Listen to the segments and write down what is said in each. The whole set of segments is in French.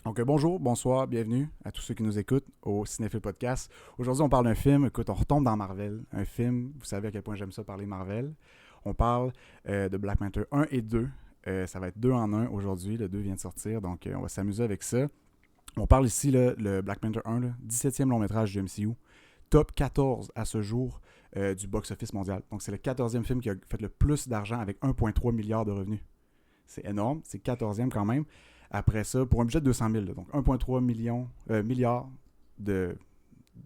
Donc bonjour, bonsoir, bienvenue à tous ceux qui nous écoutent au Cinéphile Podcast. Aujourd'hui, on parle d'un film. Écoute, on retombe dans Marvel. Un film, vous savez à quel point j'aime ça parler Marvel. On parle de Black Panther 1 et 2. Ça va être 2 en 1 aujourd'hui. Le 2 vient de sortir, donc on va s'amuser avec ça. On parle ici, là, le Black Panther 1, là, 17e long métrage du MCU. Top 14 à ce jour du box-office mondial. Donc c'est le 14e film qui a fait le plus d'argent avec 1,3 milliard de revenus. C'est énorme, c'est 14e quand même. Après ça, pour un budget de 200 000, donc 1,3 milliard de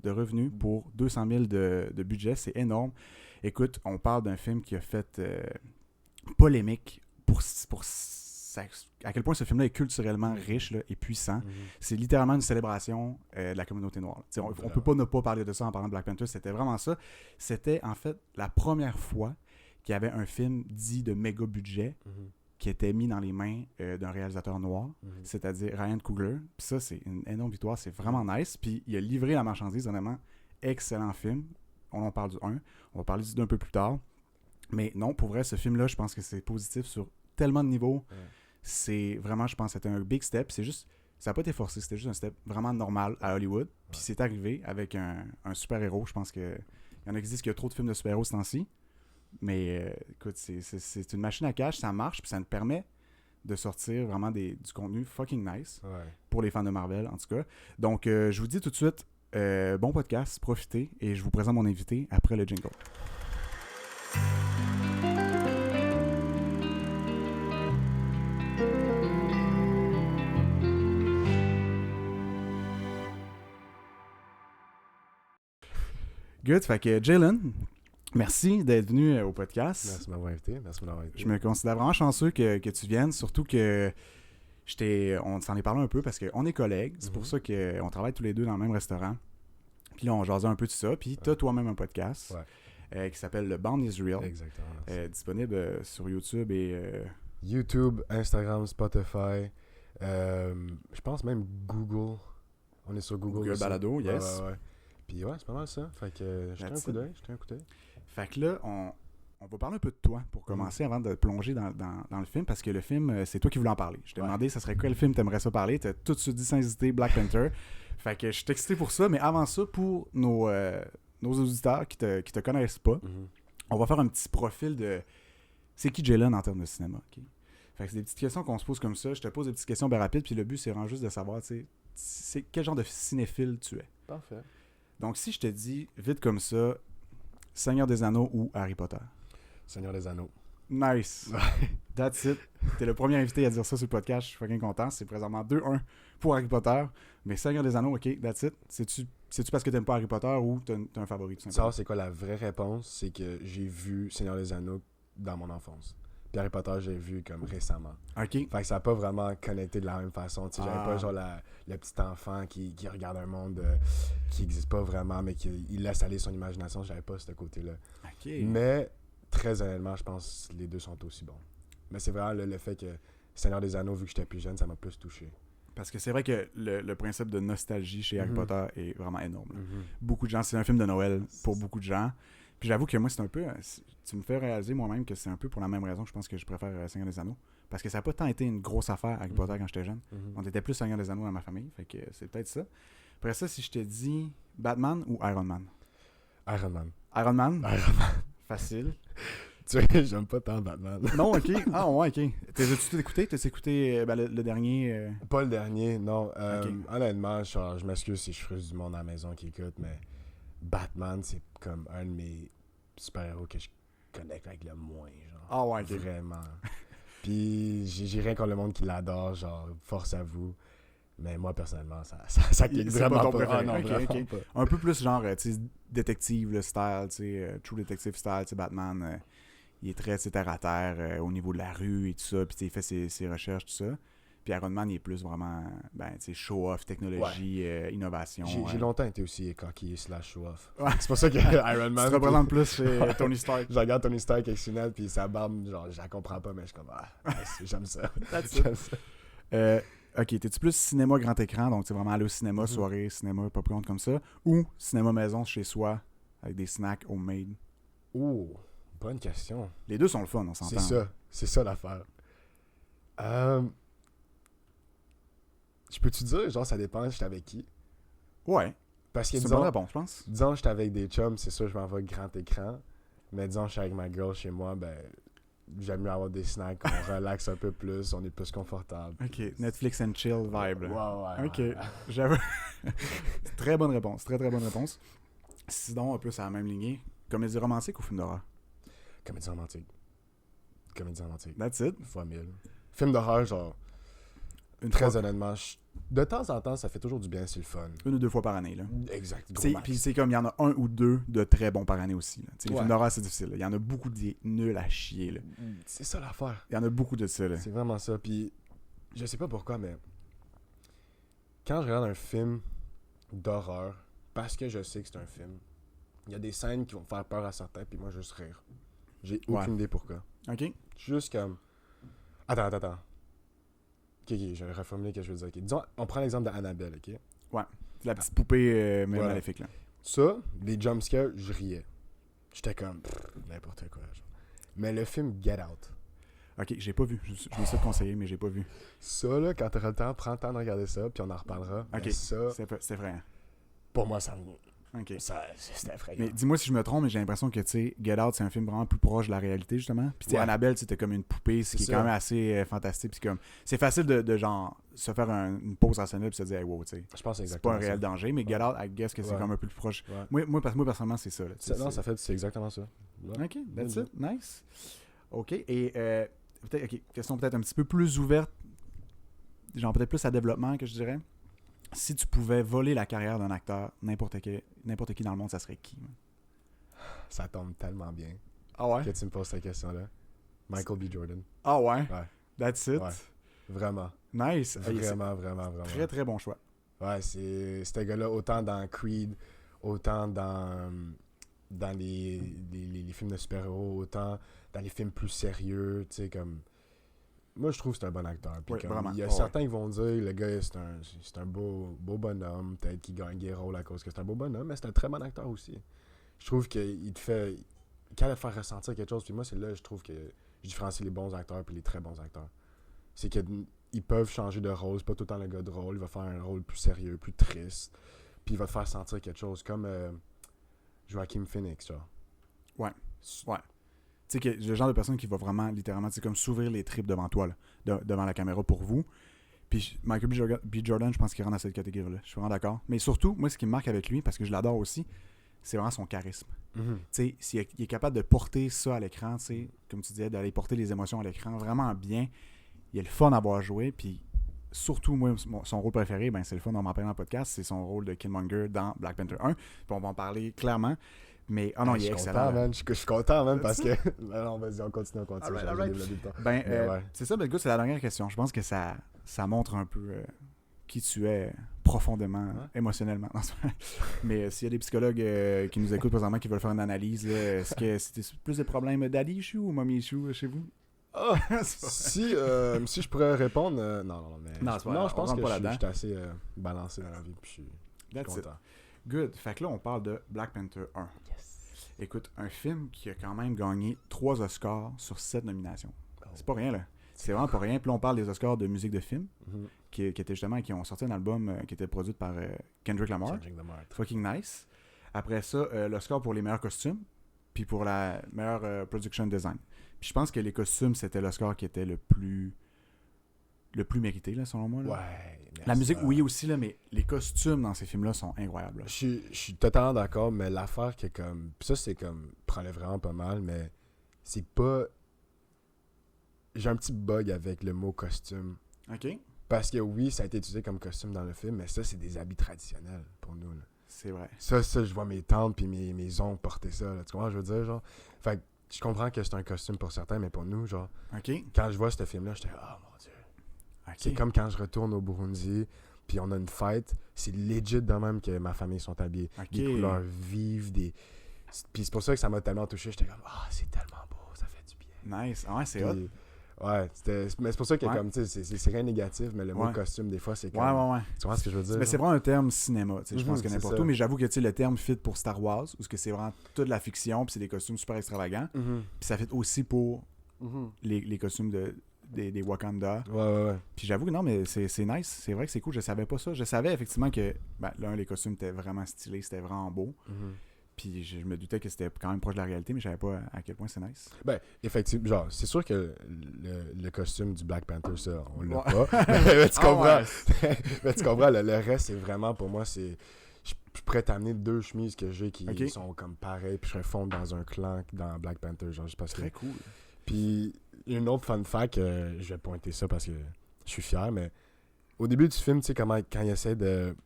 revenus pour 200 000 de budget, c'est énorme. Écoute, on parle d'un film qui a fait polémique pour à quel point ce film-là est culturellement riche là, et puissant. Mm-hmm. C'est littéralement une célébration de la communauté noire. On peut pas ne pas parler de ça en parlant de Black Panther, c'était vraiment ça. C'était en fait la première fois qu'il y avait un film dit de méga budget qui était mis dans les mains d'un réalisateur noir, c'est-à-dire Ryan Coogler. Puis ça, c'est une énorme victoire, c'est vraiment nice. Puis il a livré la marchandise, honnêtement, excellent film. On en parle du 1, on va parler du 2 un peu plus tard. Mais non, pour vrai, ce film-là, je pense que c'est positif sur tellement de niveaux. C'est vraiment, je pense, que c'était un big step. C'est juste, ça n'a pas été forcé, c'était juste un step vraiment normal à Hollywood. Puis c'est arrivé avec un super-héros. Je pense qu'il y en a qui disent qu'il y a trop de films de super-héros ce temps-ci. Mais écoute, c'est une machine à cash, ça marche, puis ça nous permet de sortir vraiment du contenu fucking nice pour les fans de Marvel, en tout cas. Donc, je vous dis tout de suite, bon podcast, profitez, et je vous présente mon invité après le jingle. Good, fait que Jalen, merci d'être venu au podcast. Merci de m'avoir invité. Je me considère vraiment chanceux que tu viennes, surtout que on s'en est parlé un peu parce qu'on est collègues. C'est pour ça qu'on travaille tous les deux dans le même restaurant. Puis là, on jasait un peu de ça. Puis tu as toi-même un podcast qui s'appelle Le Band is Real. Exactement. Disponible sur YouTube et... YouTube, Instagram, Spotify. Je pense même Google. On est sur Google aussi. Balado, yes. Ouais. Puis ouais, c'est pas mal ça. Fait que jetez un coup d'œil. Fait que là, on va parler un peu de toi pour commencer avant de plonger dans le film, parce que le film, c'est toi qui voulais en parler. Je t'ai demandé, ça serait quel film t'aimerais ça parler. T'as tout de suite dit sans hésiter Black Panther. Fait que je suis excité pour ça, mais avant ça, pour nos auditeurs qui te connaissent pas, on va faire un petit profil de c'est qui Jalen en termes de cinéma. Okay? Fait que c'est des petites questions qu'on se pose comme ça. Je te pose des petites questions bien rapides, puis le but, c'est vraiment juste de savoir, tu sais, quel genre de cinéphile tu es. Parfait. Donc, si je te dis, vite comme ça, Seigneur des Anneaux ou Harry Potter? Seigneur des Anneaux. Nice. That's it. T'es le premier invité à dire ça sur le podcast. Je suis fucking content. C'est présentement 2-1 pour Harry Potter. Mais Seigneur des Anneaux, ok, that's it. C'est-tu parce que t'aimes pas Harry Potter ou t'as un favori tout simplement? Ça, c'est quoi la vraie réponse? C'est que j'ai vu Seigneur des Anneaux dans mon enfance. Puis Harry Potter, j'ai vu comme récemment. Ok. Fait que ça n'a pas vraiment connecté de la même façon. Tu sais, j'avais pas genre le petit enfant qui regarde un monde qui n'existe pas vraiment, mais qui laisse aller son imagination. J'avais pas ce côté-là. Ok. Mais très honnêtement, je pense que les deux sont aussi bons. Mais c'est vraiment le fait que Seigneur des Anneaux, vu que j'étais plus jeune, ça m'a plus touché. Parce que c'est vrai que le principe de nostalgie chez Harry Potter est vraiment énorme. Beaucoup de gens, c'est un film de Noël pour beaucoup de gens. Puis j'avoue que moi, c'est un peu... Tu me fais réaliser moi-même que c'est un peu pour la même raison que je pense que je préfère Seigneur des Anneaux. Parce que ça n'a pas tant été une grosse affaire Harry Potter quand j'étais jeune. On était plus Seigneur des Anneaux dans ma famille. Fait que c'est peut-être ça. Après ça, si je te dis Batman ou Iron Man? Iron Man. Iron Man? Iron Man. Facile. Tu sais, j'aime pas tant Batman. Non, ok. Ah ouais, ok. T'as-tu écouté? T'as écouté le dernier? Pas le dernier, non. Ok. Honnêtement, je m'excuse si je frustre du monde à la maison qui écoute, mais Batman, c'est comme un de mes super-héros que je connecte avec le moins, genre. Ah ouais, ok. Vraiment. Puis j'ai rien contre le monde qui l'adore, genre, force à vous. Mais moi, personnellement, ça clique vraiment pas. Ah, non, okay, vraiment okay. pas. Un peu plus genre, tu sais, détective, le style, tu sais, True Detective style, tu sais, Batman, il est très, tu sais, terre à terre au niveau de la rue et tout ça, puis il fait ses recherches, tout ça. Puis Iron Man, il est plus vraiment, ben, tu sais, show-off, technologie, innovation. J'ai longtemps été aussi cocky / show-off. Ouais. C'est pour ça que Iron Man... Tu te représentes plus chez Tony Stark. Je regarde Tony Stark avec Sunel, puis sa barbe, genre, je la comprends pas, mais je suis comme, j'aime ça. J'aime ça. Ok, t'es-tu plus cinéma grand écran, donc c'est vraiment aller au cinéma, soirée, cinéma, popcorn comme ça, ou cinéma maison chez soi, avec des snacks homemade? Oh, bonne question. Les deux sont le fun, on s'entend. C'est ça l'affaire. Je peux-tu dire, genre, ça dépend, j'étais avec qui? Ouais. Parce que, C'est une bonne réponse, je pense. disons, j'étais avec des chums, c'est sûr, je m'en vais grand écran. Mais disons, je suis avec ma girl chez moi, ben, j'aime mieux avoir des snacks, on relaxe un peu plus, on est plus confortable. Ok, Netflix and chill vibe. Là. Ouais. Ok, j'avoue. Très bonne réponse, très très bonne réponse. Sinon, un peu sur la même lignée, comédie romantique ou film d'horreur? Comédie romantique. Comédie romantique. That's it. Fois 1000. Film d'horreur, genre, très honnêtement, de temps en temps, ça fait toujours du bien, c'est le fun. 1 ou 2 fois par année. Là. Exact. Puis c'est comme, il y en a 1 ou 2 de très bons par année aussi. Là. Les films d'horreur, c'est difficile. Il y en a beaucoup de nuls à chier. Là. C'est ça l'affaire. Il y en a beaucoup de ça. Là. C'est vraiment ça. Puis, je sais pas pourquoi, mais quand je regarde un film d'horreur, parce que je sais que c'est un film, il y a des scènes qui vont faire peur à certains, puis moi, juste rire. J'ai aucune idée pourquoi. Ok. Je suis juste comme... Attends. Ok, je vais reformuler ce que je veux dire. Okay. Disons, on prend l'exemple d'Annabelle, ok? Ouais. La petite poupée Voilà. maléfique. Là. Ça, les jumpscares, je riais. J'étais comme... n'importe quoi. Genre. Mais le film Get Out... Ok, j'ai pas vu. Je me suis conseillé, mais j'ai pas vu. Ça, là, quand t'auras le temps, prends le temps de regarder ça, puis on en reparlera. Ok, mais ça, c'est vrai. pour moi, ça Ok. c'était effrayant. Mais dis-moi si je me trompe, mais j'ai l'impression que, tu sais, Get Out, c'est un film vraiment plus proche de la réalité, justement. Puis, tu sais, Annabelle, c'était comme une poupée, ce qui est quand même assez fantastique. Puis, comme, c'est facile de genre, se faire une pause en scène puis se dire, hey, wow, tu sais. Je pense c'est pas un réel danger, mais Get Out, I guess que c'est quand même un peu plus proche. Ouais. Moi, personnellement, c'est ça. Là, c'est exactement ça. Ouais. Ok, that's it. Nice. Ok, et question peut-être un petit peu plus ouverte, genre peut-être plus à développement, que je dirais. Si tu pouvais voler la carrière d'un acteur, n'importe qui dans le monde, ça serait qui? Man? Ça tombe tellement bien Ah ouais? que tu me poses cette question-là. Michael B. Jordan. Ah ouais? Ouais. That's it? Ouais. Vraiment. Nice. Vraiment. Très, très bon choix. Ouais, c'est ce gars-là, autant dans Creed, autant dans les films de super-héros, autant dans les films plus sérieux, tu sais, comme... Moi, je trouve que c'est un bon acteur. Puis oui, vraiment. Il y a certains qui vont dire, le gars, c'est un beau bonhomme, peut-être qu'il gagne des rôles à cause que c'est un beau bonhomme, mais c'est un très bon acteur aussi. Je trouve qu'il te fait... Quand il te faire ressentir quelque chose, puis moi, c'est là, je trouve que je différencie les bons acteurs puis les très bons acteurs. C'est qu'ils peuvent changer de rôle, c'est pas tout le temps le gars de rôle, il va faire un rôle plus sérieux, plus triste, puis il va te faire sentir quelque chose, comme Joaquin Phoenix, genre. Ouais. Tu sais, le genre de personne qui va vraiment, littéralement, c'est comme s'ouvrir les tripes devant toi, là, devant la caméra pour vous. Puis Michael B. Jordan, je pense qu'il rentre dans cette catégorie-là. Je suis vraiment d'accord. Mais surtout, moi, ce qui me marque avec lui, parce que je l'adore aussi, c'est vraiment son charisme. Tu sais, s'il est capable de porter ça à l'écran, tu sais, comme tu disais, d'aller porter les émotions à l'écran vraiment bien, il est le fun à voir jouer. Puis surtout, moi, son rôle préféré, ben, c'est le fun, on m'en parle dans le podcast, c'est son rôle de Killmonger dans Black Panther 1. Puis on va en parler clairement. Mais, non, il est excellent. Je suis content, man, parce que... non, vas-y, on continue. Right. C'est ça, mais le gars, c'est la dernière question. Je pense que ça montre un peu qui tu es profondément, émotionnellement. Mais s'il y a des psychologues qui nous écoutent présentement qui veulent faire une analyse, là, est-ce que c'était plus des problèmes daddy issue ou mommy issue chez vous? Si je pourrais répondre... non, je pense que je suis assez balancé dans la vie, puis je suis content. Good. Fait que là, on parle de Black Panther 1. Yes. Écoute, un film qui a quand même gagné 3 Oscars sur 7 nominations. C'est pas rien, là. C'est vraiment pas rien. Puis là, on parle des Oscars de musique de film, qui étaient justement, qui ont sorti un album qui était produit par Kendrick Lamar. Fucking nice. Après ça, l'Oscar pour les meilleurs costumes, puis pour la meilleure production design. Puis je pense que les costumes, c'était l'Oscar qui était le plus mérité, là, selon moi. Là. Ouais. La musique, oui, aussi, là, mais les costumes dans ces films-là sont incroyables. Je suis totalement d'accord, mais l'affaire qui est comme... Puis ça, c'est comme... Prends-le vraiment pas mal, mais c'est pas... J'ai un petit bug avec le mot costume. OK. Parce que oui, ça a été utilisé comme costume dans le film, mais ça, c'est des habits traditionnels pour nous. Là. C'est vrai. Ça, je vois mes tantes puis mes oncles porter ça. Là. Tu comprends ce que je veux dire, genre? Fait que je comprends que c'est un costume pour certains, mais pour nous, genre... OK. Quand je vois ce film-là, j'étais... Oh mon Dieu. Okay. C'est comme quand je retourne au Burundi, puis on a une fête, c'est legit de même que ma famille sont habillés. Des couleurs vives, Puis c'est pour ça que ça m'a tellement touché. J'étais comme, c'est tellement beau, ça fait du bien. Nice. Ouais, c'est hot. Ouais, mais c'est pour ça que comme, tu sais, c'est rien de négatif, mais le mot costume, des fois, c'est comme... Ouais. Tu vois ce que je veux dire? Mais c'est vraiment un terme cinéma, tu sais, je pense que n'importe où, mais j'avoue que, tu sais, le terme fit pour Star Wars, où c'est vraiment toute la fiction, puis c'est des costumes super extravagants, puis ça fit aussi pour les costumes des Wakanda. Ouais. Puis j'avoue que non, mais c'est nice. C'est vrai que c'est cool. Je savais pas ça. Je savais effectivement que, les costumes étaient vraiment stylés. C'était vraiment beau. Puis je me doutais que c'était quand même proche de la réalité, mais je savais pas à quel point c'est nice. Ben, effectivement, genre, c'est sûr que le costume du Black Panther, ça, on l'a Ouais. pas. Mais tu comprends. Ouais. Mais tu comprends, le reste, c'est vraiment, pour moi, c'est... Je pourrais t'amener 2 chemises que j'ai qui sont comme pareilles, puis je serais fondre dans un clan dans Black Panther, genre, juste parce que... Très cool. Puis, une autre fun fact, je vais pointer ça parce que je suis fier, mais au début du film, tu sais, quand il essaie de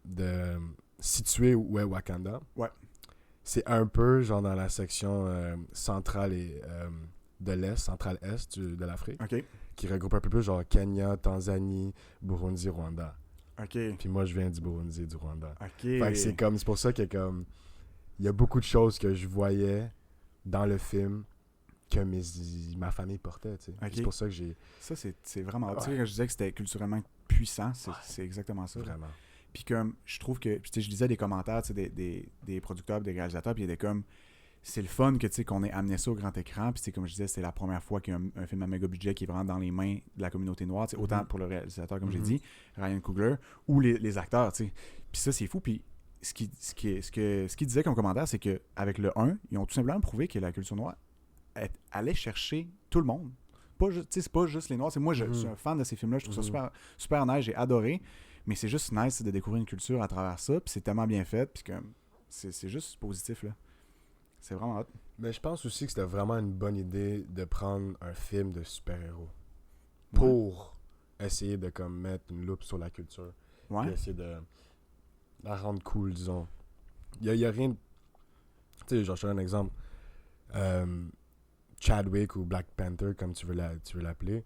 situer où est Wakanda, ouais. C'est un peu genre dans la section centrale et de l'Est, centrale-Est de l'Afrique, qui regroupe un peu plus genre Kenya, Tanzanie, Burundi, Rwanda. Puis moi, je viens du Burundi et du Rwanda. Fait que c'est pour ça que comme il y a beaucoup de choses que je voyais dans le film que ma famille portait, tu sais. C'est pour ça que j'ai... Ça, c'est vraiment... Tu sais, quand je disais que c'était culturellement puissant, c'est exactement ça. Vraiment. Puis comme, je trouve que... Tu sais, je lisais des commentaires, tu sais, des producteurs, des réalisateurs, puis il y a des comme... C'est le fun que, tu sais, qu'on ait amené ça au grand écran, puis c'est comme je disais, c'est la première fois qu'il y a un film à méga budget qui est vraiment dans les mains de la communauté noire, tu sais, autant pour le réalisateur, comme j'ai dit, Ryan Coogler, ou les acteurs, tu sais. Puis ça, c'est fou, puis ce qu'il disait comme commentaire, c'est qu'avec le 1, ils ont tout simplement prouvé que la culture noire allait chercher tout le monde. C'est pas juste les Noirs. Moi, je suis un fan de ces films-là. Je trouve ça super, super nice. J'ai adoré. Mais c'est juste nice de découvrir une culture à travers ça. Puis c'est tellement bien fait. Puis c'est juste positif, là. C'est vraiment hot. Mais je pense aussi que c'était vraiment une bonne idée de prendre un film de super-héros pour essayer de comme mettre une loupe sur la culture. Puis essayer de la rendre cool, disons. Il y a rien... Tu sais, genre, je te donne un exemple. Chadwick ou Black Panther, comme tu veux l'appeler,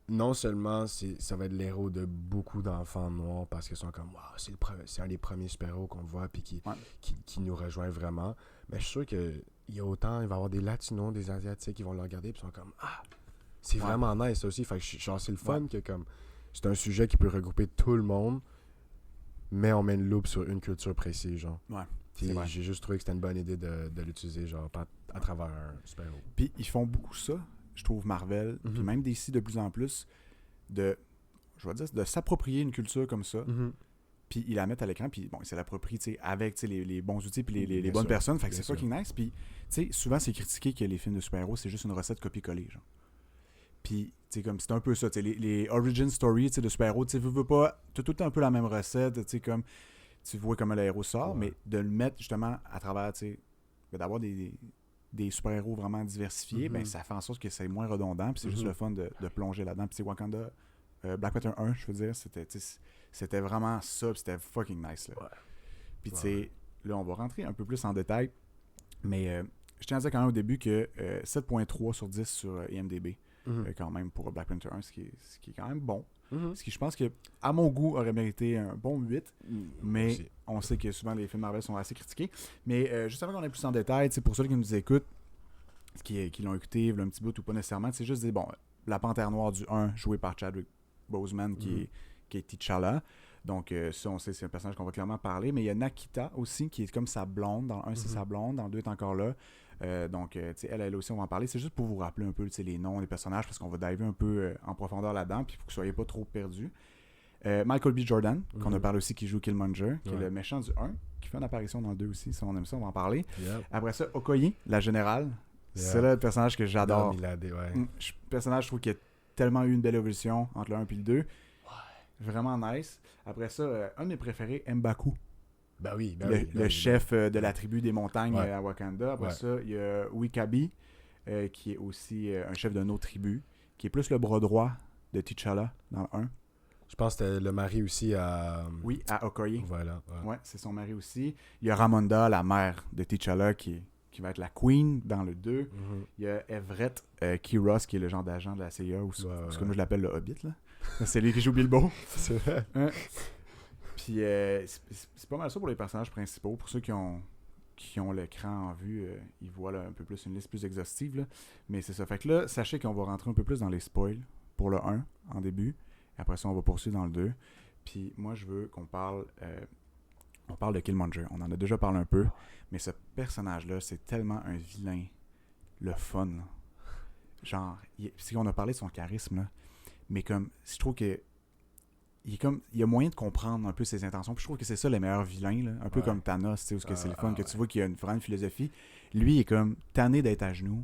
non seulement ça va être l'héros de beaucoup d'enfants noirs parce qu'ils sont comme wow, c'est un des premiers super-héros qu'on voit puis qui nous rejoint vraiment, mais je suis sûr qu'il va y avoir des Latinos, des Asiatiques qui vont le regarder et sont comme c'est vraiment nice ça aussi. Fait que genre, c'est le fun que comme c'est un sujet qui peut regrouper tout le monde, mais on met une loupe sur une culture précise, genre. J'ai juste trouvé que c'était une bonne idée de l'utiliser genre à travers un super-héros. Puis ils font beaucoup ça, je trouve, Marvel, puis même DC de plus en plus, de s'approprier une culture comme ça, puis ils la mettent à l'écran, puis bon, ils se l'approprient avec les bons outils puis les bonnes personnes, fait que c'est fucking nice. Puis souvent c'est critiqué que les films de super-héros, c'est juste une recette copier-coller, genre. Puis, comme c'est un peu ça, les origin stories de super-héros, tu veux pas, t'as tout le temps un peu la même recette, comme tu vois comment le héros sort, mais de le mettre justement à travers, d'avoir des super-héros vraiment diversifiés, ben ça fait en sorte que c'est moins redondant, puis c'est juste le fun de plonger là-dedans. Puis Wakanda, Black Panther 1, je veux dire, c'était vraiment ça, puis c'était fucking nice. Là. Puis là, on va rentrer un peu plus en détail, mais je tiens à dire quand même au début que 7.3 sur 10 sur IMDb, quand même, pour Black Panther 1, ce qui est quand même bon. Ce qui, je pense que, à mon goût, aurait mérité un bon 8, mais aussi. On sait que souvent les films Marvel sont assez critiqués. Mais juste avant qu'on aille plus en détail, pour ceux qui nous écoutent, qui l'ont écouté un petit bout ou pas nécessairement, c'est juste dire, bon, la Panthère Noire du 1, jouée par Chadwick Boseman, qui est T'Challa. Donc, ça, on sait, c'est un personnage qu'on va clairement parler. Mais il y a Nakita aussi, qui est comme sa blonde. Dans le 1, c'est sa blonde. Dans le 2, elle est encore là. Donc, elle aussi, on va en parler. C'est juste pour vous rappeler un peu les noms des personnages, parce qu'on va diver un peu en profondeur là-dedans, puis pour que vous ne soyez pas trop perdus. Michael B. Jordan, qu'on a parlé aussi, qui joue Killmonger, qui est le méchant du 1, qui fait une apparition dans le 2 aussi. Si on aime ça, on va en parler. Après ça, Okoye, la générale. C'est là le personnage que j'adore. Personnage, je trouve qu'il a tellement eu une belle évolution entre le 1 et le 2. Vraiment nice. Après ça, un de mes préférés, M'Baku. Le chef de la tribu des montagnes à Wakanda. Après ça, il y a W'Kabi, qui est aussi un chef d'une autre tribu, qui est plus le bras droit de T'Challa dans le 1. Je pense que c'était le mari aussi à... Oui, à Okoye. Voilà. Ouais, c'est son mari aussi. Il y a Ramonda, la mère de T'Challa, qui va être la queen dans le 2. Il y a Everett Kiros, qui est le genre d'agent de la CIA, parce que moi je l'appelle le Hobbit, là. C'est lui qui joue Bilbo. C'est vrai. Puis c'est pas mal ça pour les personnages principaux. Pour ceux qui ont l'écran en vue, ils voient là, un peu plus une liste plus exhaustive. Là. Mais c'est ça. Fait que là, sachez qu'on va rentrer un peu plus dans les spoils pour le 1 en début. Après ça, on va poursuivre dans le 2. Puis moi, je veux qu'on parle... on parle de Killmonger. On en a déjà parlé un peu. Mais ce personnage-là, c'est tellement un vilain. Le fun. genre, c'est qu'on a parlé de son charisme, là, mais comme, je trouve que il y a moyen de comprendre un peu ses intentions. Puis je trouve que c'est ça les meilleurs vilains, là. Un peu comme Thanos, tu sais, où c'est le fun, que tu vois qu'il y a une grande philosophie. Lui, il est comme tanné d'être à genoux.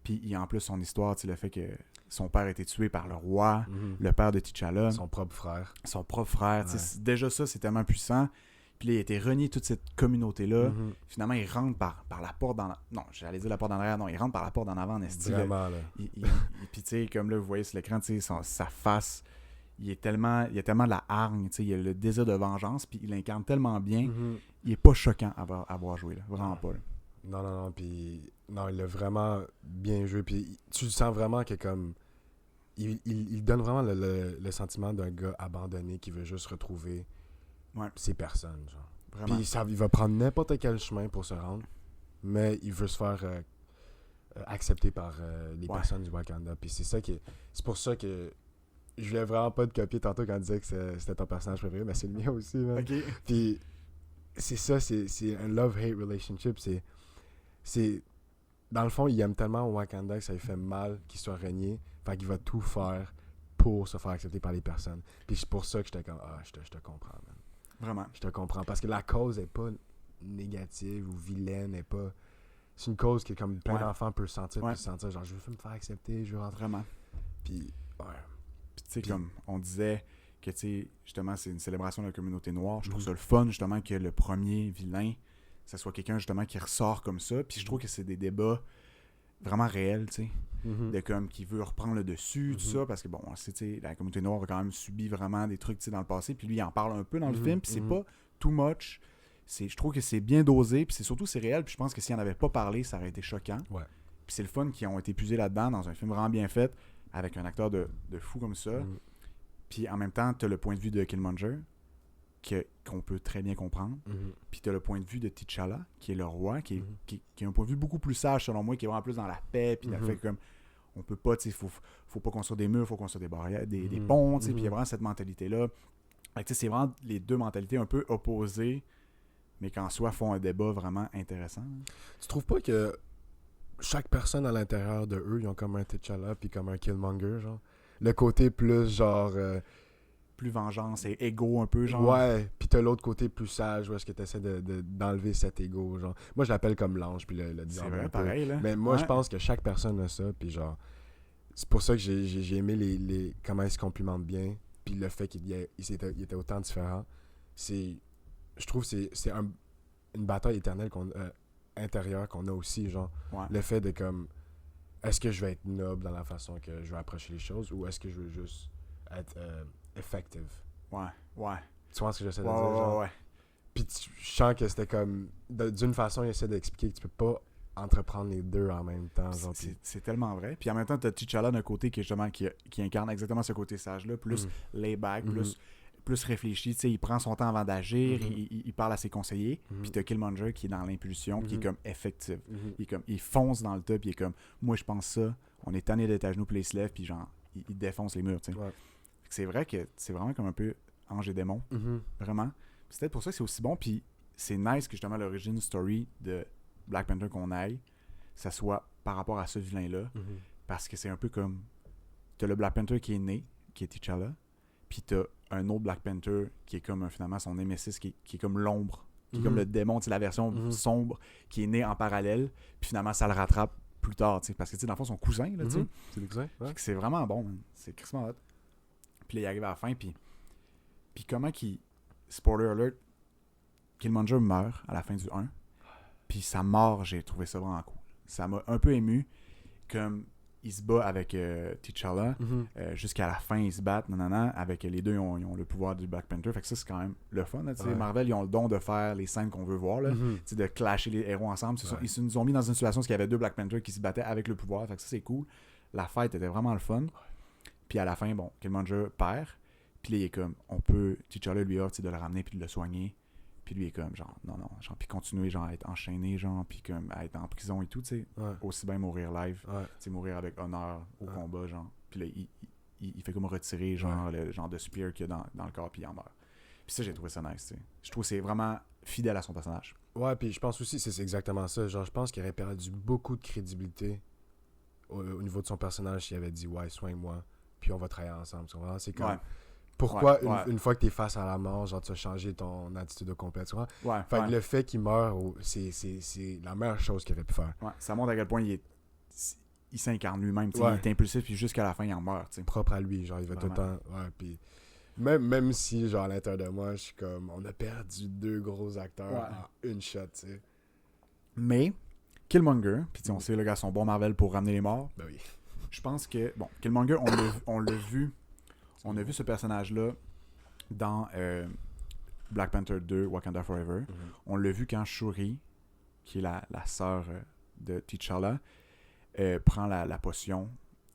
Puis il y a en plus son histoire, tu sais, le fait que son père a été tué par le roi, le père de T'Challa. Son propre frère. Tu sais, déjà ça, c'est tellement puissant. Puis là, il a été renié toute cette communauté-là. Finalement, il rentre par la porte dans... Non, j'allais dire la porte en arrière. Non, il rentre par la porte en avant, en esti. Vraiment, là. Puis tu sais, comme là, vous voyez sur l'écran, tu sais, sa face... Il y a tellement de la hargne, il y a le désir de vengeance, puis il incarne tellement bien, il est pas choquant à avoir joué, là. Vraiment pas. Là. Non, puis non, il a vraiment bien joué, puis tu le sens vraiment que comme, il donne vraiment le sentiment d'un gars abandonné qui veut juste retrouver ses personnes, genre. Vraiment. Puis il va prendre n'importe quel chemin pour se rendre, mais il veut se faire accepter par les personnes du Wakanda, puis c'est pour ça que je voulais vraiment pas te copier tantôt quand on disait que c'était ton personnage préféré, mais c'est le mien aussi, man. Okay. Puis c'est ça, c'est un love-hate relationship. C'est dans le fond, il aime tellement Wakanda que ça lui fait mal qu'il soit régné. Fait qu'il va tout faire pour se faire accepter par les personnes. Puis c'est pour ça que j'étais comme, je te comprends, man. Vraiment. Je te comprends. Parce que la cause est pas négative ou vilaine, est pas... C'est une cause que comme plein d'enfants peuvent sentir, puis se sentir genre, je veux me faire accepter, je veux rentrer. Vraiment. Puis, Puis tu sais, comme on disait que, tu sais, justement, c'est une célébration de la communauté noire. Je trouve ça le fun, justement, que le premier vilain, ça soit quelqu'un, justement, qui ressort comme ça. Puis je trouve que c'est des débats vraiment réels, tu sais. De comme, qui veut reprendre le dessus, tout ça. Parce que, bon, tu sais, la communauté noire a quand même subi vraiment des trucs, tu sais, dans le passé. Puis lui, il en parle un peu dans le film. Puis c'est pas too much. Je trouve que c'est bien dosé. Puis c'est réel. Puis je pense que s'il en avait pas parlé, ça aurait été choquant. Ouais. Puis c'est le fun qu'ils ont été puisés là-dedans, dans un film vraiment bien fait, avec un acteur de fou comme ça. Puis en même temps, t'as le point de vue de Killmonger, qu'on peut très bien comprendre. Puis t'as le point de vue de T'Challa, qui est le roi, qui a un point de vue beaucoup plus sage, selon moi, qui est vraiment plus dans la paix, puis il fait comme, on peut pas, tu sais, faut pas construire des murs, faut construire des barrières, des ponts, tu sais, puis il y a vraiment cette mentalité-là. Fait que, tu sais, c'est vraiment les deux mentalités un peu opposées, mais qu'en soi font un débat vraiment intéressant. Tu trouves pas que chaque personne à l'intérieur de eux, ils ont comme un T'Challa puis comme un Killmonger, genre? Le côté plus genre... plus vengeance et égo un peu, genre. Ouais, puis t'as l'autre côté plus sage où est-ce que t'essaies d'enlever cet égo, genre. Moi, je l'appelle comme l'ange puis le diable. C'est vrai, pareil, là. Mais moi, je pense que chaque personne a ça, puis genre... C'est pour ça que j'ai aimé les comment ils se complimentent bien, puis le fait qu'il était autant différent. Je trouve que c'est une bataille éternelle intérieure qu'on a aussi, genre. Le fait de comme... Est-ce que je vais être noble dans la façon que je vais approcher les choses, ou est-ce que je veux juste être effective? Ouais. Tu vois ce que j'essaie de dire? Genre? Ouais. Puis je sens que c'était comme... D'une façon, il essaie d'expliquer que tu peux pas entreprendre les deux en même temps. Genre, c'est tellement vrai. Puis en même temps, t'as T'Challa d'un côté qui, justement, qui incarne exactement ce côté sage-là, plus lay-back, plus réfléchi. Tu sais, il prend son temps avant d'agir, il parle à ses conseillers. Puis t'as Killmonger qui est dans l'impulsion, qui est comme effective. Il fonce dans le tas, puis il est comme, moi je pense ça, on est tanné d'être à genoux, puis il se lève, puis genre, il défonce les murs, tu sais. C'est vrai que c'est vraiment comme un peu ange et démon. Vraiment. C'est peut-être pour ça que c'est aussi bon, puis c'est nice que justement l'origine story de Black Panther qu'on aille, ça soit par rapport à ce vilain-là, parce que c'est un peu comme, t'as le Black Panther qui est né, qui est T'Challa, puis t'as un autre Black Panther qui est comme finalement son némésis, qui est comme l'ombre, qui est comme le démon, la version sombre, qui est née en parallèle, puis finalement ça le rattrape plus tard, parce que dans le fond, son cousin, là, c'est le cousin, ouais. C'est vraiment bon, man. C'est crissement hot. Puis là, il arrive à la fin, puis comment qu'il... Spoiler alert, Killmonger meurt à la fin du 1, puis sa mort, j'ai trouvé ça vraiment cool. Ça m'a un peu ému, comme il se bat avec T'Challa, jusqu'à la fin, ils se battent, avec les deux, ils ont le pouvoir du Black Panther, fait que ça, c'est quand même le fun, là, Marvel, ils ont le don de faire les scènes qu'on veut voir, là, de clasher les héros ensemble. Ils nous ont mis dans une situation où il y avait deux Black Panther qui se battaient avec le pouvoir, fait que ça, c'est cool. La fête était vraiment le fun. Puis à la fin, bon, Killmonger perd, puis là, il est comme, T'Challa lui offre de le ramener puis de le soigner. Puis lui est comme, genre, non, genre, puis continuer, genre, à être enchaîné, genre, puis comme, à être en prison et tout, tu sais. Aussi bien mourir live, tu sais, mourir avec honneur au combat, genre. Puis là, il fait comme retirer, genre, le genre de spear qu'il y a dans le corps, puis il en meurt. Puis ça, j'ai trouvé ça nice, tu sais. Je trouve que c'est vraiment fidèle à son personnage. Ouais, puis je pense aussi, c'est exactement ça. Genre, je pense qu'il aurait perdu beaucoup de crédibilité au niveau de son personnage, il avait dit « Ouais, soigne-moi, puis on va travailler ensemble. » C'est comme... Ouais. Pourquoi, Ouais. une fois que t'es face à la mort, genre, tu as changé ton attitude au complet, tu vois? Ouais, Fait que ouais. le fait qu'il meure, c'est la meilleure chose qu'il aurait pu faire. Ouais, ça montre à quel point il s'incarne lui-même. Ouais. Il est impulsif, puis jusqu'à la fin, il en meurt. T'sais. Propre à lui, genre, il va tout le temps... Ouais, puis... Même si, genre, à l'intérieur de moi, je suis comme... On a perdu 2 gros acteurs en une shot, tu sais. Mais, Killmonger, puis on sait, le gars, son bon Marvel pour ramener les morts. Ben oui. Je pense que... Bon, Killmonger, on l'a vu... On a vu ce personnage-là dans Black Panther 2, Wakanda Forever. On l'a vu quand Shuri, qui est la sœur de T'Challa, prend la potion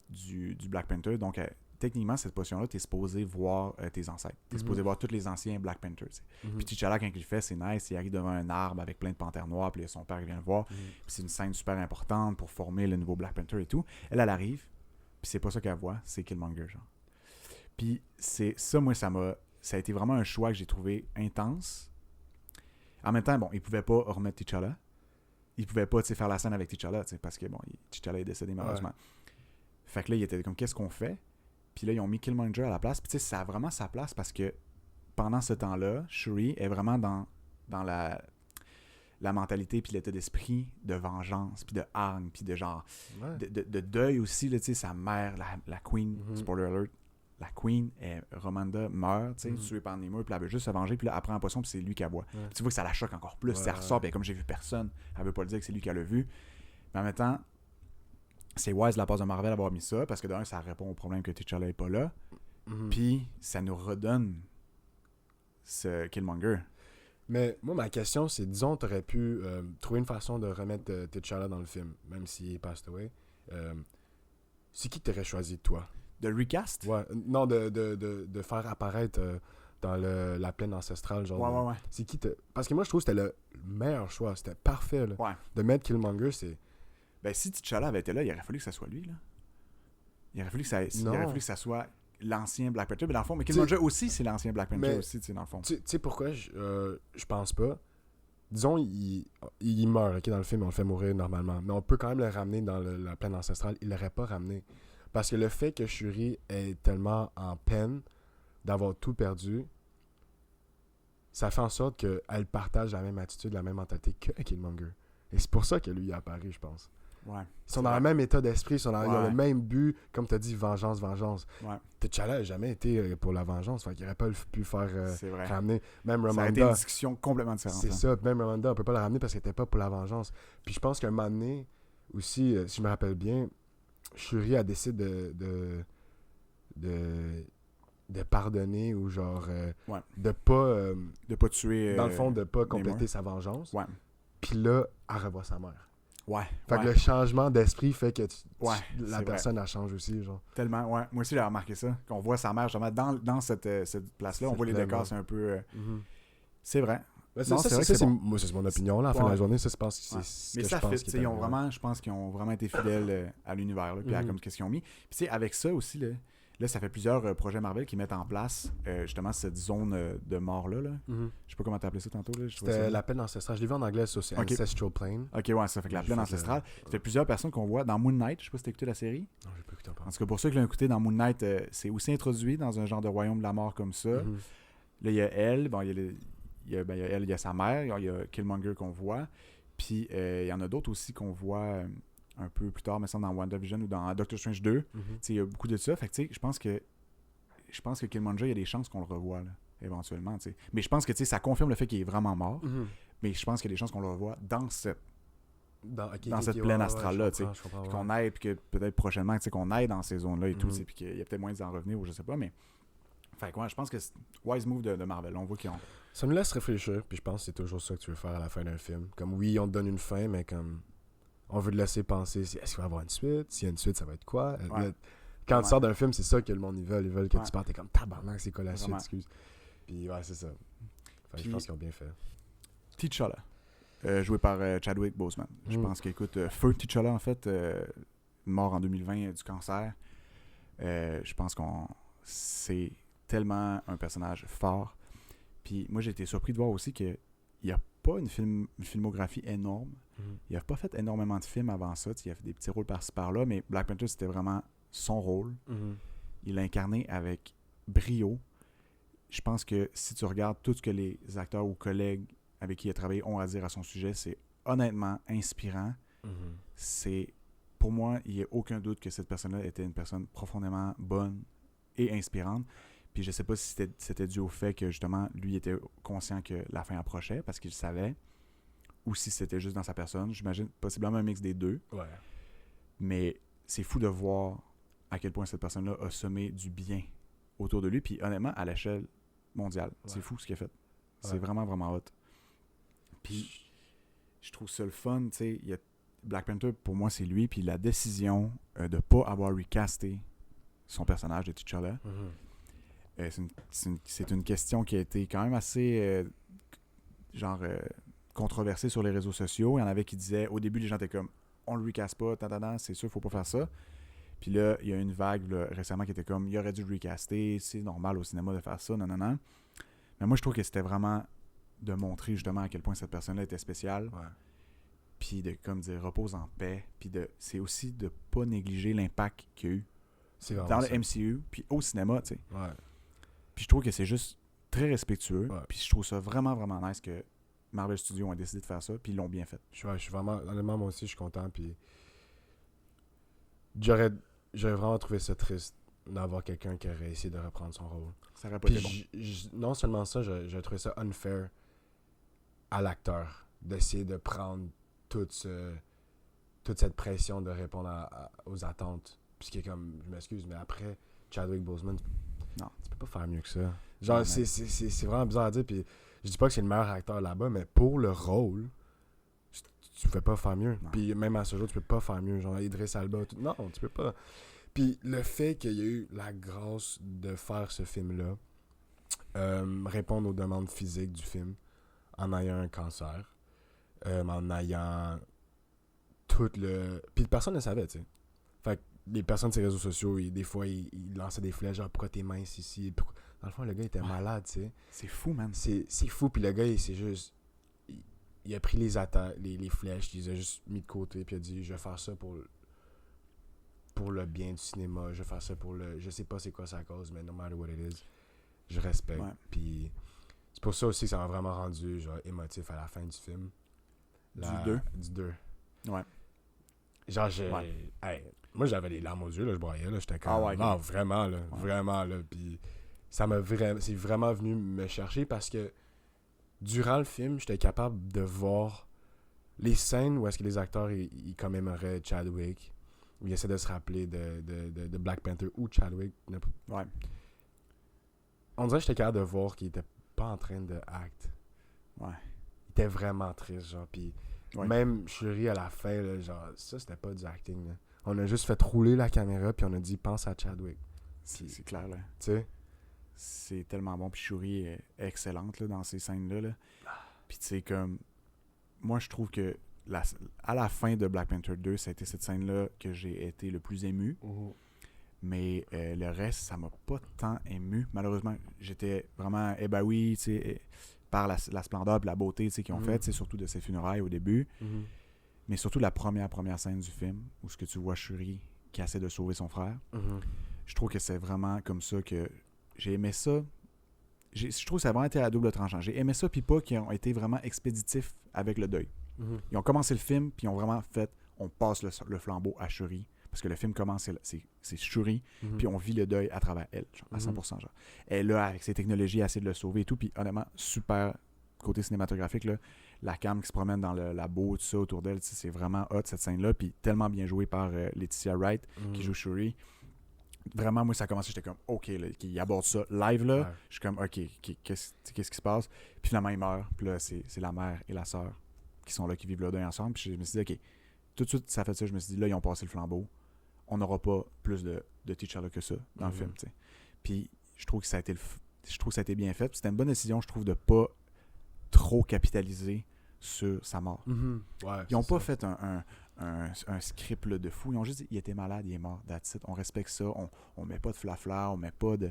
du Black Panther. Donc, techniquement, cette potion-là, t'es supposé voir tes ancêtres. T'es supposé voir tous les anciens Black Panthers. Puis T'Challa, quand il le fait, c'est nice. Il arrive devant un arbre avec plein de panthères noires, puis son père vient le voir. Puis c'est une scène super importante pour former le nouveau Black Panther et tout. Elle arrive, puis c'est pas ça qu'elle voit, c'est Killmonger, genre. Puis c'est ça, moi, ça a été vraiment un choix que j'ai trouvé intense. En même temps, bon, il pouvait pas remettre T'Challa. Il pouvait pas faire la scène avec T'Challa, parce que bon, T'Challa est décédé malheureusement. Ouais. Fait que là, il était comme, qu'est-ce qu'on fait? Puis là, ils ont mis Killmonger à la place. Puis ça a vraiment sa place parce que pendant ce temps-là, Shuri est vraiment dans la mentalité puis l'état d'esprit de vengeance, puis de hargne, puis de genre... De deuil aussi, là, sa mère, la Queen, spoiler alert, la Queen, Ramonda, meurt, tuée par Namor, puis elle veut juste se venger, puis là, elle prend la potion, puis c'est lui qui la voit. Puis tu vois que ça la choque encore plus, elle ressort, puis comme j'ai vu personne, elle veut pas le dire que c'est lui qui l'a vu. Mais en même temps, c'est wise de la part de Marvel d'avoir mis ça, parce que d'un, ça répond au problème que T'Challa est pas là, puis ça nous redonne ce Killmonger. Mais moi, ma question, c'est, disons, t'aurais pu trouver une façon de remettre T'Challa dans le film, même s'il est passed away. C'est qui t'aurais choisi de toi? De recast? Ouais, non, de faire apparaître dans la plaine ancestrale, genre. Ouais. C'est qui Parce que moi, je trouve que c'était le meilleur choix, c'était parfait, là. Ouais. De mettre Killmonger, c'est... Ben, si T'Challa avait été là, il aurait fallu que ça soit lui, là. Il aurait fallu que ça soit l'ancien Black Panther. Mais dans le fond, mais Killmonger aussi, c'est l'ancien Black Panther aussi, dans le fond. Tu sais pourquoi je pense pas? Disons, il meurt, ok, dans le film, on le fait mourir normalement. Mais on peut quand même le ramener dans la plaine ancestrale. Il l'aurait pas ramené. Parce que le fait que Shuri est tellement en peine d'avoir tout perdu, ça fait en sorte qu'elle partage la même attitude, la même mentalité que Killmonger. Et c'est pour ça que lui, il a apparu, je pense. Ouais. Ils sont dans le même état d'esprit, ils ont le même but, comme tu as dit, vengeance. Ouais. T'Challa n'a jamais été pour la vengeance, fait qu'il n'aurait pas pu faire ramener. Même Ramonda. Ça a été une discussion complètement différente. C'est ça, même Ramonda, on peut pas la ramener parce qu'elle n'était pas pour la vengeance. Puis je pense qu'à un moment donné, aussi, si je me rappelle bien, Shuri a décidé de pardonner ou genre de pas tuer dans le fond de pas compléter sa vengeance. Ouais. Puis là, elle revoit sa mère. Ouais. Fait que le changement d'esprit fait que la personne vrai. elle change aussi, genre. Tellement, ouais. Moi aussi j'ai remarqué ça, qu'on voit sa mère justement dans cette place-là, on voit les décors, c'est un peu c'est vrai. Ben, c'est mon opinion là, à la fin de la journée, ça je pense que c'est ce mais que ça je pense fit, je pense qu'ils ont vraiment été fidèles à l'univers là, puis à comme qu'est-ce qu'ils ont mis. Puis avec ça aussi là, ça fait plusieurs projets Marvel qui mettent en place justement cette zone de mort-là. Je sais pas comment t'as appelé ça tantôt. Là. C'était la plaine ancestrale. Je l'ai vu en anglais, ça, c'est Ancestral Plane. Ok, ouais, ça fait que la plaine ancestrale. Ça fait plusieurs personnes qu'on voit dans Moon Knight. Je sais pas si t'as écouté la série. Non, j'ai pas écouté encore. En tout cas, pour ceux qui l'ont écouté, dans Moon Knight, c'est aussi introduit dans un genre de royaume de la mort comme ça. Là, il y a elle, bon, il y a sa mère, il y a Killmonger qu'on voit. Puis il y en a d'autres aussi qu'on voit un peu plus tard, mais ça dans WandaVision ou dans Doctor Strange 2. Il y a beaucoup de ça. Fait que je pense que Killmonger, il y a des chances qu'on le revoie là, éventuellement. T'sais. Mais je pense que ça confirme le fait qu'il est vraiment mort. Mais je pense qu'il y a des chances qu'on le revoie dans cette plaine astrale-là. Qu'on aille, puis que peut-être prochainement, qu'on aille dans ces zones-là et tout. Puis qu'il y a peut-être moins d'en revenir ou je sais pas. Mais fait que, je pense que c'est wise move de Marvel. On voit qu'ils ont. Ça nous laisse réfléchir. Puis je pense que c'est toujours ça que tu veux faire à la fin d'un film. Comme oui, on te donne une fin, mais comme on veut te laisser penser est-ce qu'il va y avoir une suite? S'il y a une suite, ça va être quoi? Quand tu sors d'un film, c'est ça que le monde ils veulent. Ils veulent que tu partes. T'es comme tabarnak, c'est quoi la suite, excuse. Puis c'est ça. Je pense qu'ils ont bien fait. T'Challa, joué par Chadwick Boseman. Je pense qu'écoute, feu T'Challa en fait, mort en 2020 du cancer. Je pense qu'on c'est tellement un personnage fort. Puis moi j'ai été surpris de voir aussi que il n'y a pas une filmographie énorme. Il n'a pas fait énormément de films avant ça. Il a fait des petits rôles par-ci par-là, mais Black Panther, c'était vraiment son rôle. Il l'a incarné avec brio. Je pense que si tu regardes tout ce que les acteurs ou collègues avec qui il a travaillé ont à dire à son sujet, c'est honnêtement inspirant. C'est, pour moi, il n'y a aucun doute que cette personne-là était une personne profondément bonne et inspirante. Puis je sais pas si c'était dû au fait que, justement, lui était conscient que la fin approchait, parce qu'il le savait, ou si c'était juste dans sa personne. J'imagine possiblement un mix des deux. Ouais. Mais c'est fou de voir à quel point cette personne-là a semé du bien autour de lui. Puis honnêtement, à l'échelle mondiale, c'est fou ce qu'il a fait. C'est vraiment, vraiment hot. Puis je trouve ça le fun, tu sais. Black Panther, pour moi, c'est lui. Puis la décision de ne pas avoir recasté son personnage de T'Challa, c'est une question qui a été quand même assez controversée sur les réseaux sociaux. Il y en avait qui disaient, au début, les gens étaient comme, on le recast pas, c'est sûr, faut pas faire ça. Puis là, il y a une vague là, récemment qui était comme, il aurait dû le recaster, c'est normal au cinéma de faire ça, non. Mais moi, je trouve que c'était vraiment de montrer justement à quel point cette personne-là était spéciale. Ouais. Puis de, comme dire, repose en paix. Puis c'est aussi de pas négliger l'impact qu'il y a eu dans le MCU, puis au cinéma, tu sais. Ouais. Puis je trouve que c'est juste très respectueux. Ouais. Puis je trouve ça vraiment, vraiment nice que Marvel Studios ont décidé de faire ça, puis ils l'ont bien fait. Je suis vraiment, honnêtement, moi aussi, je suis content. Puis j'aurais vraiment trouvé ça triste d'avoir quelqu'un qui aurait essayé de reprendre son rôle. Ça aurait pas été bon. Non seulement ça, j'ai trouvé ça unfair à l'acteur d'essayer de prendre toute cette pression de répondre aux attentes. Puisque comme, je m'excuse, mais après Chadwick Boseman, tu peux pas faire mieux que ça. Genre, non, c'est vraiment bizarre à dire. Puis je dis pas que c'est le meilleur acteur là-bas, mais pour le rôle, tu peux pas faire mieux. Puis même à ce jour, tu peux pas faire mieux. Genre Idris Elba, non, tu peux pas. Puis le fait qu'il y ait eu la grâce de faire ce film-là, répondre aux demandes physiques du film, en ayant un cancer, en ayant tout le... Puis personne ne savait, tu sais. Fait que les personnes de ses réseaux sociaux, des fois, ils lançaient des flèches, genre, pourquoi t'es mince ici? Dans le fond, le gars était malade, tu sais. C'est fou, man. C'est fou, puis le gars, c'est juste... Il a pris les flèches, il les a juste mis de côté, puis il a dit, je vais faire ça pour le bien du cinéma, je vais faire ça pour le... Je sais pas c'est quoi sa cause, mais no matter what it is, je respecte. Ouais. Puis c'est pour ça aussi que ça m'a vraiment rendu genre émotif à la fin du film. Du 2? Du 2. Ouais. Genre, moi, j'avais les larmes aux yeux, là, je broyais, là, j'étais comme... non, vraiment, là, vraiment, là, puis ça m'a c'est vraiment venu me chercher parce que durant le film, j'étais capable de voir les scènes où est-ce que les acteurs, ils commémoraient Chadwick, où ils essaient de se rappeler de Black Panther ou Chadwick. Ouais. On dirait que j'étais capable de voir qu'il était pas en train de act. Ouais. Il était vraiment triste, genre, puis même Shuri à la fin, là, genre, ça, c'était pas du acting, là. On a juste fait rouler la caméra, puis on a dit, pense à Chadwick. C'est clair, là. Tu sais? C'est tellement bon, puis Shuri est excellente, là, dans ces scènes-là, là. Puis tu sais, comme... Moi, je trouve que à la fin de Black Panther 2, ça a été cette scène-là que j'ai été le plus ému. Mais le reste, ça m'a pas tant ému. Malheureusement, j'étais vraiment ébaoui, tu sais, par la splendeur et la beauté, tu sais, qu'ils ont fait, tu sais, surtout de ses funérailles au début. Mais surtout la première scène du film, où ce que tu vois Shuri qui essaie de sauver son frère. Je trouve que c'est vraiment comme ça que j'ai aimé ça. Je trouve que ça a vraiment été à double tranchant. J'ai aimé ça, puis pas qu'ils ont été vraiment expéditifs avec le deuil. Ils ont commencé le film, puis ils ont vraiment fait, on passe le flambeau à Shuri. Parce que le film commence, c'est Shuri, puis on vit le deuil à travers elle, genre, à 100%. Genre. Elle, là, avec ses technologies, elle essaie de le sauver et tout, puis honnêtement, super côté cinématographique, là, la cam qui se promène dans la boue, tout ça, autour d'elle, c'est vraiment hot, cette scène-là, puis tellement bien joué par Letitia Wright, qui joue Shuri. Vraiment, moi, ça a commencé, j'étais comme, OK, là, il aborde ça live, là, je suis comme, OK, qu'est-ce qui se passe? Puis finalement, il meurt, puis là, c'est la mère et la sœur qui sont là, qui vivent le deuil ensemble, puis je me suis dit, OK, tout de suite, ça fait ça, je me suis dit, là, ils ont passé le flambeau. On n'aura pas plus de T'Challa que ça dans le film, tu sais. Puis je trouve que ça a été bien fait. Puis c'était une bonne décision, je trouve, de pas trop capitaliser sur sa mort. Ils n'ont pas fait un script là, de fou. Ils ont juste dit, il était malade, il est mort, that's it. On respecte ça. On met pas de flafla, on met pas de...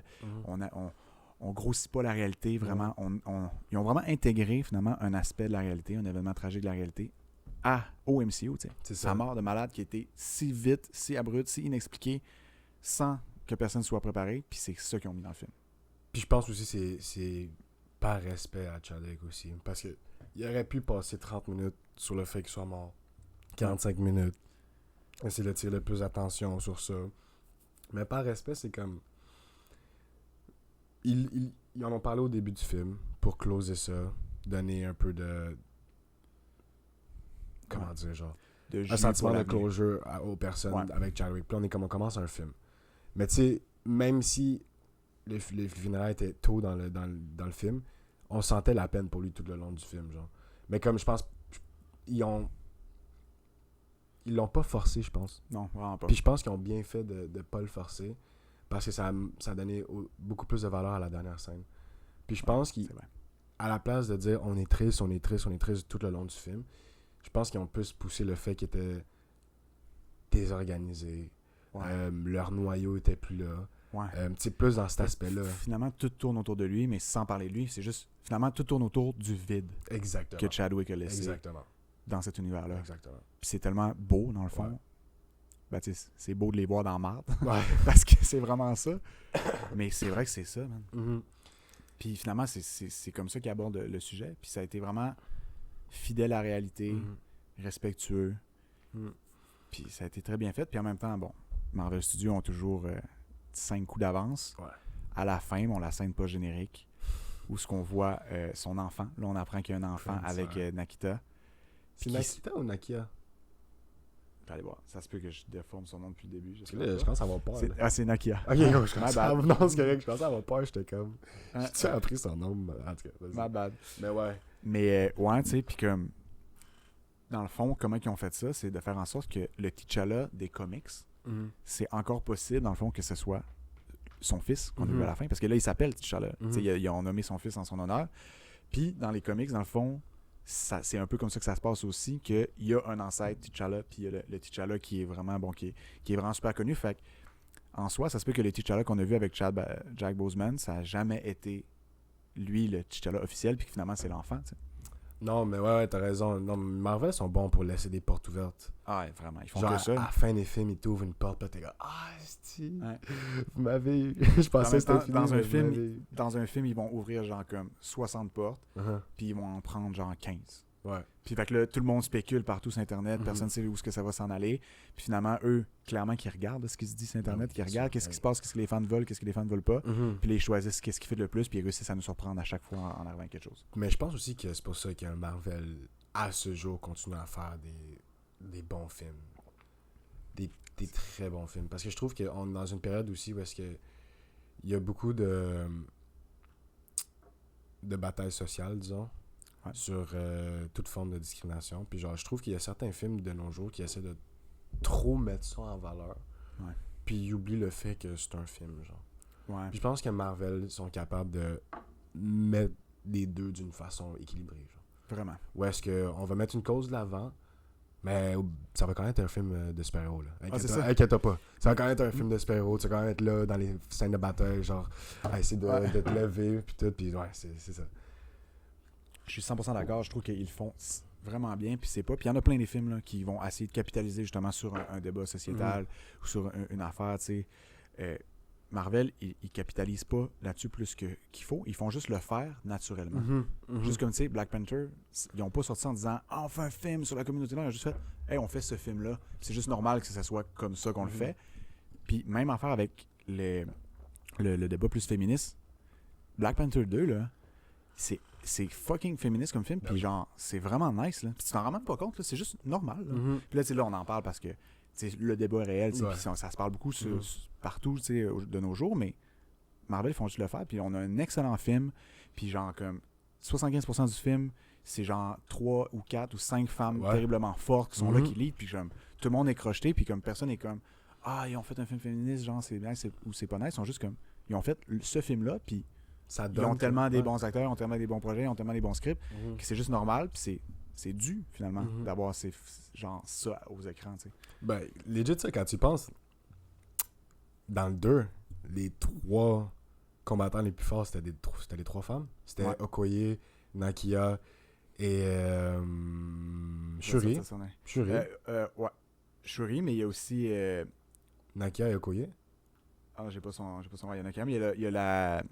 on grossit pas la réalité, vraiment. Ils ont vraiment intégré, finalement, un aspect de la réalité, un événement tragique de la réalité au MCU, tu sais. C'est Sa ça. mort de malade qui était si vite, si abrupte, si inexpliquée, sans que personne soit préparé, puis c'est ça qu'ils ont mis dans le film. Puis je pense aussi c'est par respect à Chadwick aussi. Parce que il aurait pu passer 30 minutes sur le fait qu'il soit mort. 45 minutes. Essayer de tirer le plus d'attention sur ça. Mais par respect, c'est comme... Ils en ont parlé au début du film pour closer ça. Donner un peu de... Comment dire, genre... De Un sentiment de l'avenir. closure aux personnes Ouais. avec Chadwick. Puis là, on commence un film. Mais tu sais, même si le funérailles était tôt dans le film, on sentait la peine pour lui tout le long du film, genre. Mais comme je pense, ils l'ont pas forcé, je pense. Non, vraiment pas. Puis je pense qu'ils ont bien fait de ne pas le forcer, parce que ça a donné beaucoup plus de valeur à la dernière scène. Puis je pense c'est vrai. qu'à la place de dire on est triste tout le long du film, je pense qu'ils ont plus poussé le fait qu'ils étaient désorganisés. Ouais. Leur noyau était plus là. Ouais. Tu sais, plus dans cet aspect-là. Finalement, tout tourne autour de lui, mais sans parler de lui. C'est juste, finalement, tout tourne autour du vide Exactement. que Chadwick a laissé Exactement. dans cet univers-là. Exactement. Puis c'est tellement beau, dans le fond. Ouais. Ben, tu sais, c'est beau de les voir dans la marde, Ouais. parce que c'est vraiment ça. Mais c'est vrai que c'est ça, man. Mhm. Puis finalement, c'est comme ça qu'il aborde le sujet. Puis ça a été vraiment fidèle à la réalité, Mhm. respectueux. Mhm. Puis ça a été très bien fait. Puis en même temps, bon, Marvel Studios ont toujours 5 coups d'avance. Ouais. À la fin, bon, la scène post-générique, où ce qu'on voit son enfant. Là, on apprend qu'il y a un enfant Prince, avec ouais. Nakita. C'est Qui- Nakita ou Nakia? Allez voir, ça se peut que je déforme son nom depuis le début. Parce que là, je commence à avoir peur. là. C'est Nakia. Ok, Ouais. gros, je My commence bad. Non, c'est correct. Je commençais à avoir peur. J'étais comme. Hein? Tu as appris son nom. En tout cas, vas-y. My bad. Mais ouais. Mais ouais, tu sais, puis comme, dans le fond, comment ils ont fait ça, c'est de faire en sorte que le T'Challa des comics, Mhm. c'est encore possible, dans le fond, que ce soit son fils qu'on a vu Mhm. à la fin. Parce que là, il s'appelle T'Challa. Mhm. Tu sais, ils ont nommé son fils en son honneur. Puis, dans les comics, dans le fond, c'est un peu comme ça que ça se passe aussi, qu'il y a un ancêtre T'Challa, puis il y a le T'Challa qui est vraiment, bon, qui est vraiment super connu. Fait que, en soi, ça se peut que le T'Challa qu'on a vu avec Jack Boseman, ça n'a jamais été lui, le T'Challa officiel, puis que finalement, c'est l'enfant, tu sais. Non, mais ouais, t'as raison. Non, mais Marvel sont bons pour laisser des portes ouvertes. Ah ouais, vraiment, ils font Genre, que ça. à la fin des films, ils t'ouvrent une porte, pis t'es comme, ah, c'est Ouais. vous m'avez. Je pensais que c'était fini. Dans un mais vous film, m'avez- Dans un film, ils vont ouvrir genre comme 60 portes, Uh-huh. puis ils vont en prendre genre 15. Ouais. Puis fait que là, tout le monde spécule partout sur Internet, Mhm. personne ne sait où est-ce que ça va s'en aller. Puis finalement, eux, clairement, qui regardent ce qui se dit sur Internet, Ouais, qui c'est regardent sûr. qu'est-ce qui se passe, qu'est-ce que les fans veulent, qu'est-ce que les fans veulent pas. Mhm. Puis là, ils choisissent qu'est-ce qui fait le plus, puis ils réussissent à nous surprendre à chaque fois en arrivant à quelque chose. Mais je pense aussi que c'est pour ça que Marvel, à ce jour, continue à faire des bons films. Des très bons films. Parce que je trouve qu'on est dans une période aussi où est-ce que il y a beaucoup de batailles sociales, disons, Ouais. sur toute forme de discrimination. Puis genre, je trouve qu'il y a certains films de nos jours qui essaient de trop mettre ça en valeur. Ouais. Puis ils oublient le fait que c'est un film, genre. Ouais. Puis je pense que Marvel sont capables de mettre les deux d'une façon équilibrée, genre. Vraiment. Ou est-ce qu'on va mettre une cause de l'avant, mais ça va quand même être un film de super-héros, là. c'est ça. Inquiète pas. Ça va quand même être un film de super-héros. Tu vas quand même être là dans les scènes de bataille, genre, à essayer de te lever, puis tout. Puis ouais, c'est ça. Je suis 100% d'accord. Je trouve qu'ils le font vraiment bien. Puis c'est pas. Puis il y en a plein des films là, qui vont essayer de capitaliser justement sur un débat sociétal ou sur une affaire. Tu sais. Marvel, ils capitalisent pas là-dessus plus qu'il faut. Ils font juste le faire naturellement. Juste comme tu sais, Black Panther, ils n'ont pas sorti en disant ah, on fait un film sur la communauté noire. Ils ont juste fait hey, on fait ce film-là. C'est juste normal que ça soit comme ça qu'on le fait. Puis même affaire avec le débat plus féministe. Black Panther 2, là, c'est fucking féministe comme film. Puis genre, c'est vraiment nice. Là. Puis tu t'en rends même pas compte. Là, c'est juste normal. Là. Puis là, tu sais, là, on en parle parce que le débat est réel. Ouais. Puis ça se parle beaucoup partout tu sais, de nos jours. Mais Marvel font juste le faire. Puis on a un excellent film. Puis genre, comme 75% du film, c'est genre 3 ou 4 ou 5 femmes terriblement fortes qui sont là, qui lead. Puis comme, tout le monde est crocheté. Puis comme personne est comme ah, ils ont fait un film féministe, genre c'est bien ou c'est pas nice. Ils sont juste comme, ils ont fait ce film-là. Puis Ça ils ont tellement des ouais. bons acteurs, ils ont tellement des bons projets, ils ont tellement des bons scripts que c'est juste normal. Puis c'est dû finalement d'avoir genre ça aux écrans. Tu sais. Ben, legit, ça, quand tu y penses, dans le 2, les 3 combattants les plus forts, c'était les 3 femmes. C'était Ouais. Okoye, Nakia et Shuri. Shuri. Ouais. Shuri, mais il y a aussi... Nakia et Okoye. Ah, j'ai pas son nom. Il y en a quand même. Il y a la...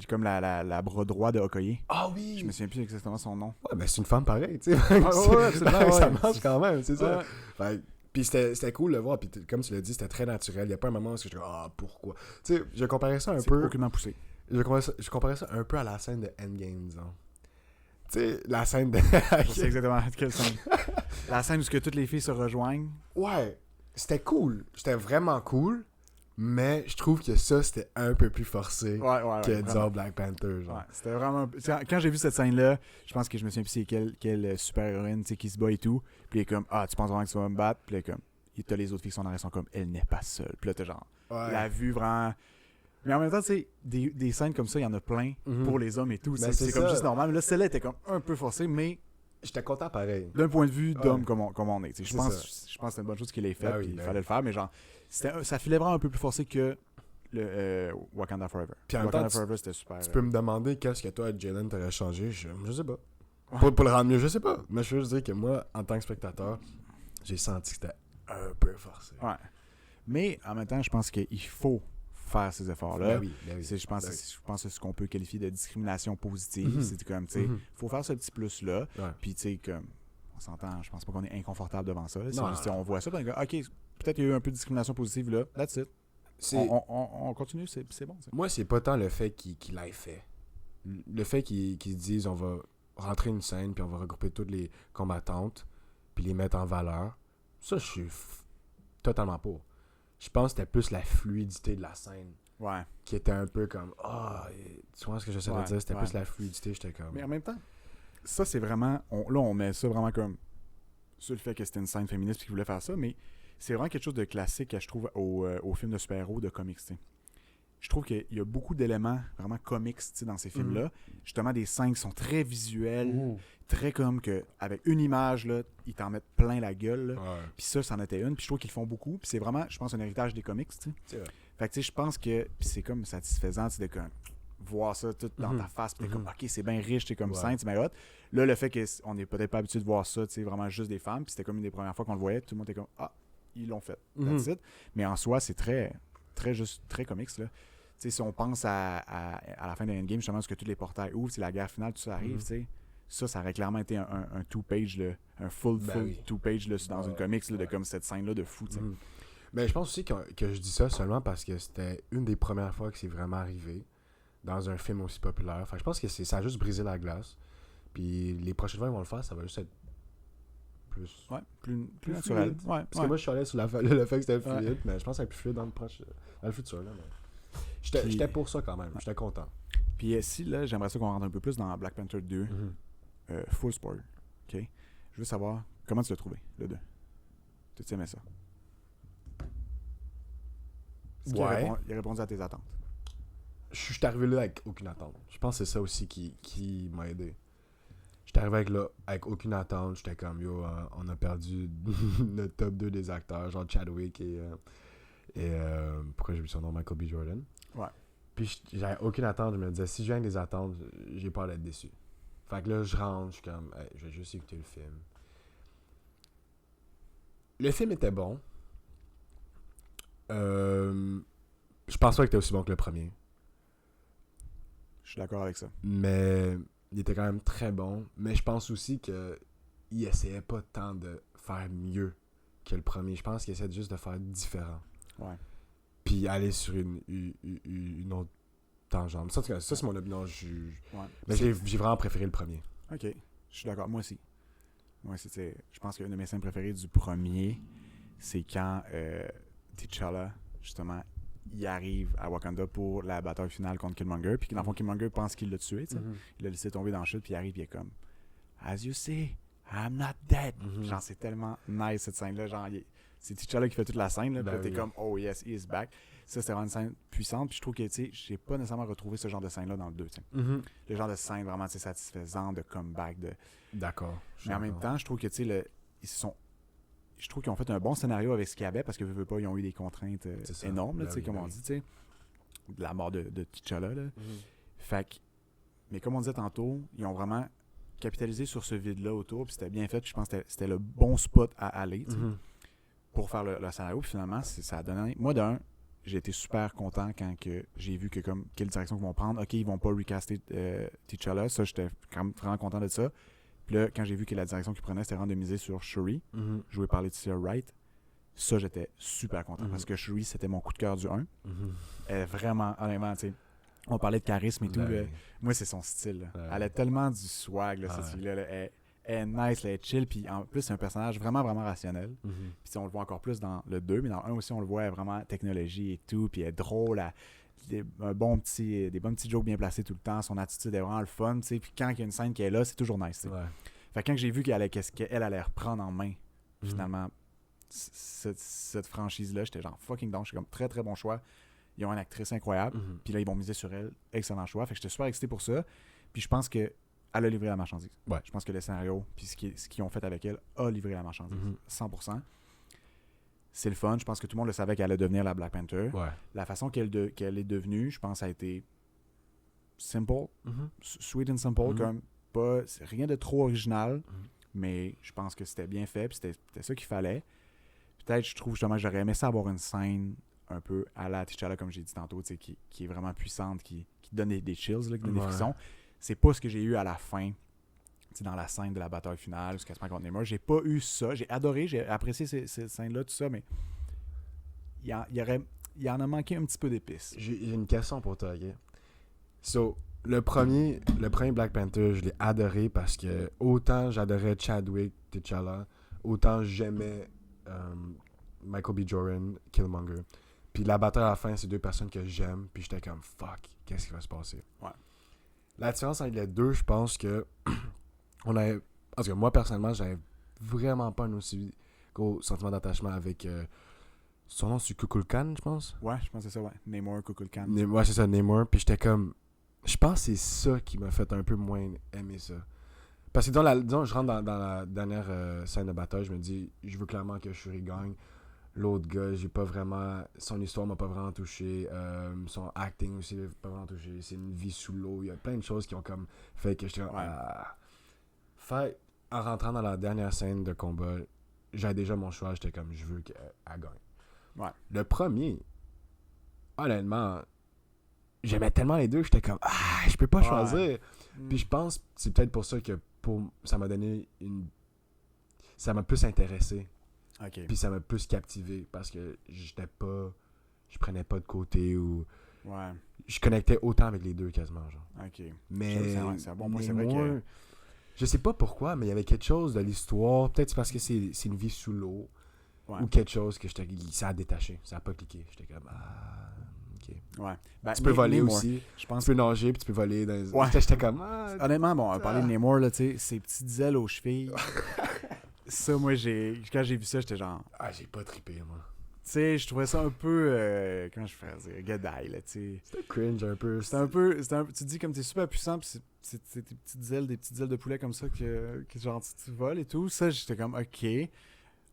Comme la bras droit de Okoye. Ah oui! Je me souviens plus exactement son nom. Ouais, ben c'est une femme pareille, tu sais. ouais, absolument, Ça ouais. marche quand même, c'est ça. Ouais. Fait, puis c'était cool de le voir, puis comme tu l'as dit, c'était très naturel. Il n'y a pas un moment où je dis ah, pourquoi? Tu sais, je comparais ça un C'est peu. aucunement poussé. Je comparais ça un peu à la scène de Endgame, disons. Tu sais, la scène de. Je sais exactement quelle scène. La scène où que toutes les filles se rejoignent. Ouais, c'était cool. C'était vraiment cool. Mais je trouve que ça, c'était un peu plus forcé que disons Black Panther. Genre. Ouais, c'était vraiment. Quand j'ai vu cette scène-là, je pense que je me souviens plus c'est quelle super-héroïne qui se bat et tout. Puis il est comme, ah, tu penses vraiment que tu vas me battre? Puis là, comme, t'as les autres filles qui sont en arrière, sont comme, elle n'est pas seule. Puis là, t'as genre, la vue vraiment. Mais en même temps, tu sais, des scènes comme ça, il y en a plein pour les hommes et tout. Ben, c'est comme juste normal. Mais là, celle-là était comme un peu forcée, mais. J'étais content pareil. D'un point de vue d'homme comme on est. Je pense que c'est une bonne chose qu'il ait fait, Ben oui, puis il ben fallait le faire, mais genre, ça filait vraiment un peu plus forcé que le Wakanda Forever. Puis en même Wakanda temps, Forever, c'était super. Tu peux me demander qu'est-ce que toi, Jalen, t'aurais changé. Je sais pas. Pour le rendre mieux, je sais pas. Mais je veux juste dire que moi, en tant que spectateur, j'ai senti que c'était un peu forcé. Ouais. Mais en même temps, je pense qu'il faut faire ces efforts-là. Ben oui. Je pense que c'est ce qu'on peut qualifier de discrimination positive. C'est comme, tu sais, faut faire ce petit plus-là. Ouais. Puis, tu sais, comme, on s'entend, je pense pas qu'on est inconfortable devant ça. Si Non, on voit ça, puis on dit, OK, peut-être qu'il y a eu un peu de discrimination positive là. That's it. On continue, c'est bon. T'sais. Moi, c'est pas tant le fait qu'il l'ait fait. Le fait qu'ils se disent on va rentrer une scène, puis on va regrouper toutes les combattantes, puis les mettre en valeur. Ça, je suis totalement pour. Je pense que c'était plus la fluidité de la scène. Ouais. Qui était un peu comme tu vois ce que j'essaie de dire, c'était plus la fluidité, j'étais comme. Mais en même temps, ça c'est vraiment. On met ça vraiment comme sur le fait que c'était une scène féministe et qu'ils voulaient faire ça, mais c'est vraiment quelque chose de classique, je trouve, au film de super-héros de comics. T'sais. Je trouve qu'il y a beaucoup d'éléments vraiment comics dans ces films-là. Justement, des scènes qui sont très visuelles, très comme que avec une image, là, ils t'en mettent plein la gueule. Puis ça, c'en était une. Puis je trouve qu'ils le font beaucoup. Puis c'est vraiment, je pense, un héritage des comics. C'est vrai. Fait que tu sais, je pense que c'est comme satisfaisant de comme, voir ça tout dans ta face. Puis t'es comme, OK, c'est bien riche, c'est comme scène, c'est bien hot. Là, le fait qu'on n'est peut-être pas habitué de voir ça, tu sais, vraiment juste des femmes. Puis c'était comme une des premières fois qu'on le voyait. Tout le monde était comme, ah, ils l'ont fait. That's it. Mais en soi, c'est très comics, là. Tu sais, si on pense à la fin de Endgame, justement, parce que tous les portails ouvrent, c'est la guerre finale, tout ça arrive, tu sais. Ça aurait clairement été un two-page, là, un full two-page là, dans une comics là, de comme cette scène-là de fou, tu sais. Mais je pense aussi que je dis ça seulement parce que c'était une des premières fois que c'est vraiment arrivé dans un film aussi populaire. Enfin, je pense que ça a juste brisé la glace. Puis les prochaines fois qu'ils vont le faire, ça va juste être plus... Ouais, plus naturel. Ouais, parce que moi, je suis allé sur le fait que c'était fluide, mais je pense que ça va être plus fluide dans le futur. Là, mais... J'étais pour ça quand même. J'étais content. Puis si, là, j'aimerais ça qu'on rentre un peu plus dans Black Panther 2. Full spoil. OK? Je veux savoir, comment tu l'as trouvé, le 2? Tu aimais ça? Il a répondu à tes attentes. Je suis arrivé là avec aucune attente. Je pense que c'est ça aussi qui m'a aidé. J'étais arrivé avec aucune attente. J'étais comme, on a perdu notre top 2 des acteurs, genre Chadwick et pourquoi j'ai vu son nom, Michael B. Jordan. Ouais. Puis j'avais aucune attente. Je me disais, si je viens avec des attentes, j'ai peur d'être déçu. Fait que là, je rentre, je suis comme, hey, je vais juste écouter le film. Le film était bon. Je pense pas qu'il était aussi bon que le premier. Je suis d'accord avec ça. Mais il était quand même très bon. Mais je pense aussi qu'il essayait pas tant de faire mieux que le premier. Je pense qu'il essayait juste de faire différent. Ouais. Puis aller sur une autre tangente. Ça c'est mon opinion. Mais j'ai vraiment préféré le premier. OK. Je suis d'accord. Moi aussi. Je pense qu'une de mes scènes préférées du premier, c'est quand T'Challa, justement, il arrive à Wakanda pour la bataille finale contre Killmonger. Puis dans le fond, Killmonger pense qu'il l'a tué. Il l'a laissé tomber dans la chute. Puis il arrive, il est comme, As you see, I'm not dead. Genre, c'est tellement nice cette scène-là. Genre, c'est T'Challa qui fait toute la scène. Là, puis t'es comme, oh yes, he is back. Ça, c'était vraiment une scène puissante. Puis je trouve que, tu sais, j'ai pas nécessairement retrouvé ce genre de scène-là dans le 2. Le genre de scène vraiment satisfaisant, de comeback. D'accord. Mais en même temps, je trouve que, tu sais, je trouve qu'ils ont fait un bon scénario avec ce qu'il y avait parce que, veux pas, ils ont eu des contraintes énormes, là, comme on dit, tu sais. de la mort de T'Challa. Là. Fait que, mais comme on disait tantôt, ils ont vraiment capitalisé sur ce vide-là autour, puis c'était bien fait, puis je pense que c'était le bon spot à aller pour faire le scénario. Puis finalement, ça a donné... Moi, d'un, j'ai été super content quand j'ai vu quelle direction ils vont prendre. OK, ils vont pas recaster T'Challa. Ça, j'étais quand même vraiment content de ça. Puis là, quand j'ai vu que la direction qu'ils prenaient, c'était vraiment de miser sur Shuri, joué par Letitia Wright. Ça, j'étais super content parce que Shuri, c'était mon coup de cœur du 1. Elle est vraiment, honnêtement, tu sais, on parlait de charisme et tout. Là. Moi, c'est son style. Elle a tellement du swag, là, cette fille-là. Là. Elle est nice, elle est chill. Puis en plus, c'est un personnage vraiment, vraiment rationnel. Puis on le voit encore plus dans le 2, mais dans le 1 aussi, on le voit, elle est vraiment technologie et tout. Puis elle est drôle. Des bonnes petites jokes bien placés tout le temps. Son attitude est vraiment le fun. T'sais. Puis quand il y a une scène qui est là, c'est toujours nice. Fait que quand j'ai vu qu'elle allait reprendre en main, finalement, cette franchise-là, j'étais genre fucking down. J'étais comme très, très bon choix. Ils ont une actrice incroyable. Puis là, ils vont miser sur elle. Excellent choix. Fait que j'étais super excité pour ça. Puis je pense qu'elle a livré la marchandise. Je pense que le scénario, puis ce qu'ils ont fait avec elle, a livré la marchandise. 100%. C'est le fun. Je pense que tout le monde le savait qu'elle allait devenir la Black Panther. La façon qu'elle est devenue, je pense, a été simple. Sweet and simple. Comme pas rien de trop original. Mais je pense que c'était bien fait. Puis c'était ça qu'il fallait. Peut-être, je trouve justement, j'aurais aimé ça avoir une scène un peu à la T'Challa, comme j'ai dit tantôt, qui est vraiment puissante, qui donne des chills, là, qui donne des frissons. C'est pas ce que j'ai eu à la fin, dans la scène de la bataille finale, jusqu'à ce contre Namor. J'ai pas eu ça. J'ai adoré, j'ai apprécié ces scènes-là, tout ça, mais il en a manqué un petit peu d'épices. J'ai une question pour toi, ok? So, le premier Black Panther, je l'ai adoré parce que autant j'adorais Chadwick T'Challa, autant j'aimais Michael B. Jordan, Killmonger. Puis la bataille à la fin, c'est deux personnes que j'aime. Puis j'étais comme, fuck, qu'est-ce qui va se passer? La différence entre les deux, je pense que parce que moi, personnellement, j'avais vraiment pas un aussi gros sentiment d'attachement avec son nom, c'est Kukulkan, je pense? Ouais, je pense que c'est ça, ouais. Namor, Kukulkan. Ouais, c'est ça, Namor. Puis j'étais comme... Je pense que c'est ça qui m'a fait un peu moins aimer ça. Parce que disons je rentre dans la dernière scène de bataille, je me dis, je veux clairement que Shuri gagne. L'autre gars, j'ai pas vraiment... Son histoire m'a pas vraiment touché. Son acting aussi m'a pas vraiment touché. C'est une vie sous l'eau. Il y a plein de choses qui ont comme fait que j'étais comme... Fait, en rentrant dans la dernière scène de combat, j'avais déjà mon choix. J'étais comme, je veux qu'elle gagne. Le premier, honnêtement, j'aimais tellement les deux. J'étais comme, je peux pas choisir. Puis je pense que c'est peut-être pour ça que ça m'a donné ça m'a plus intéressé. Puis ça m'a plus captivé parce que je prenais pas de côté ou je connectais autant avec les deux quasiment genre. Mais c'est un bon point, c'est vrai que je sais pas pourquoi, mais il y avait quelque chose de l'histoire, peut-être c'est parce que c'est une vie sous l'eau ou quelque chose que ça a détaché, ça a pas cliqué. J'étais comme tu peux voler Namor, aussi. Tu peux nager puis tu peux voler dans j'étais comme honnêtement, bon, on va parler de Namor là, tu sais, ses petites ailes aux chevilles. Ça, moi, quand j'ai vu ça, j'étais genre... j'ai pas trippé, moi. Tu sais, je trouvais ça un peu... comment je ferais dire? Gadaille, là, tu sais. C'était cringe, un peu. Tu te dis, comme t'es super puissant, pis c'est des petites ailes de poulet comme ça que genre, tu voles et tout. Ça, j'étais comme, OK.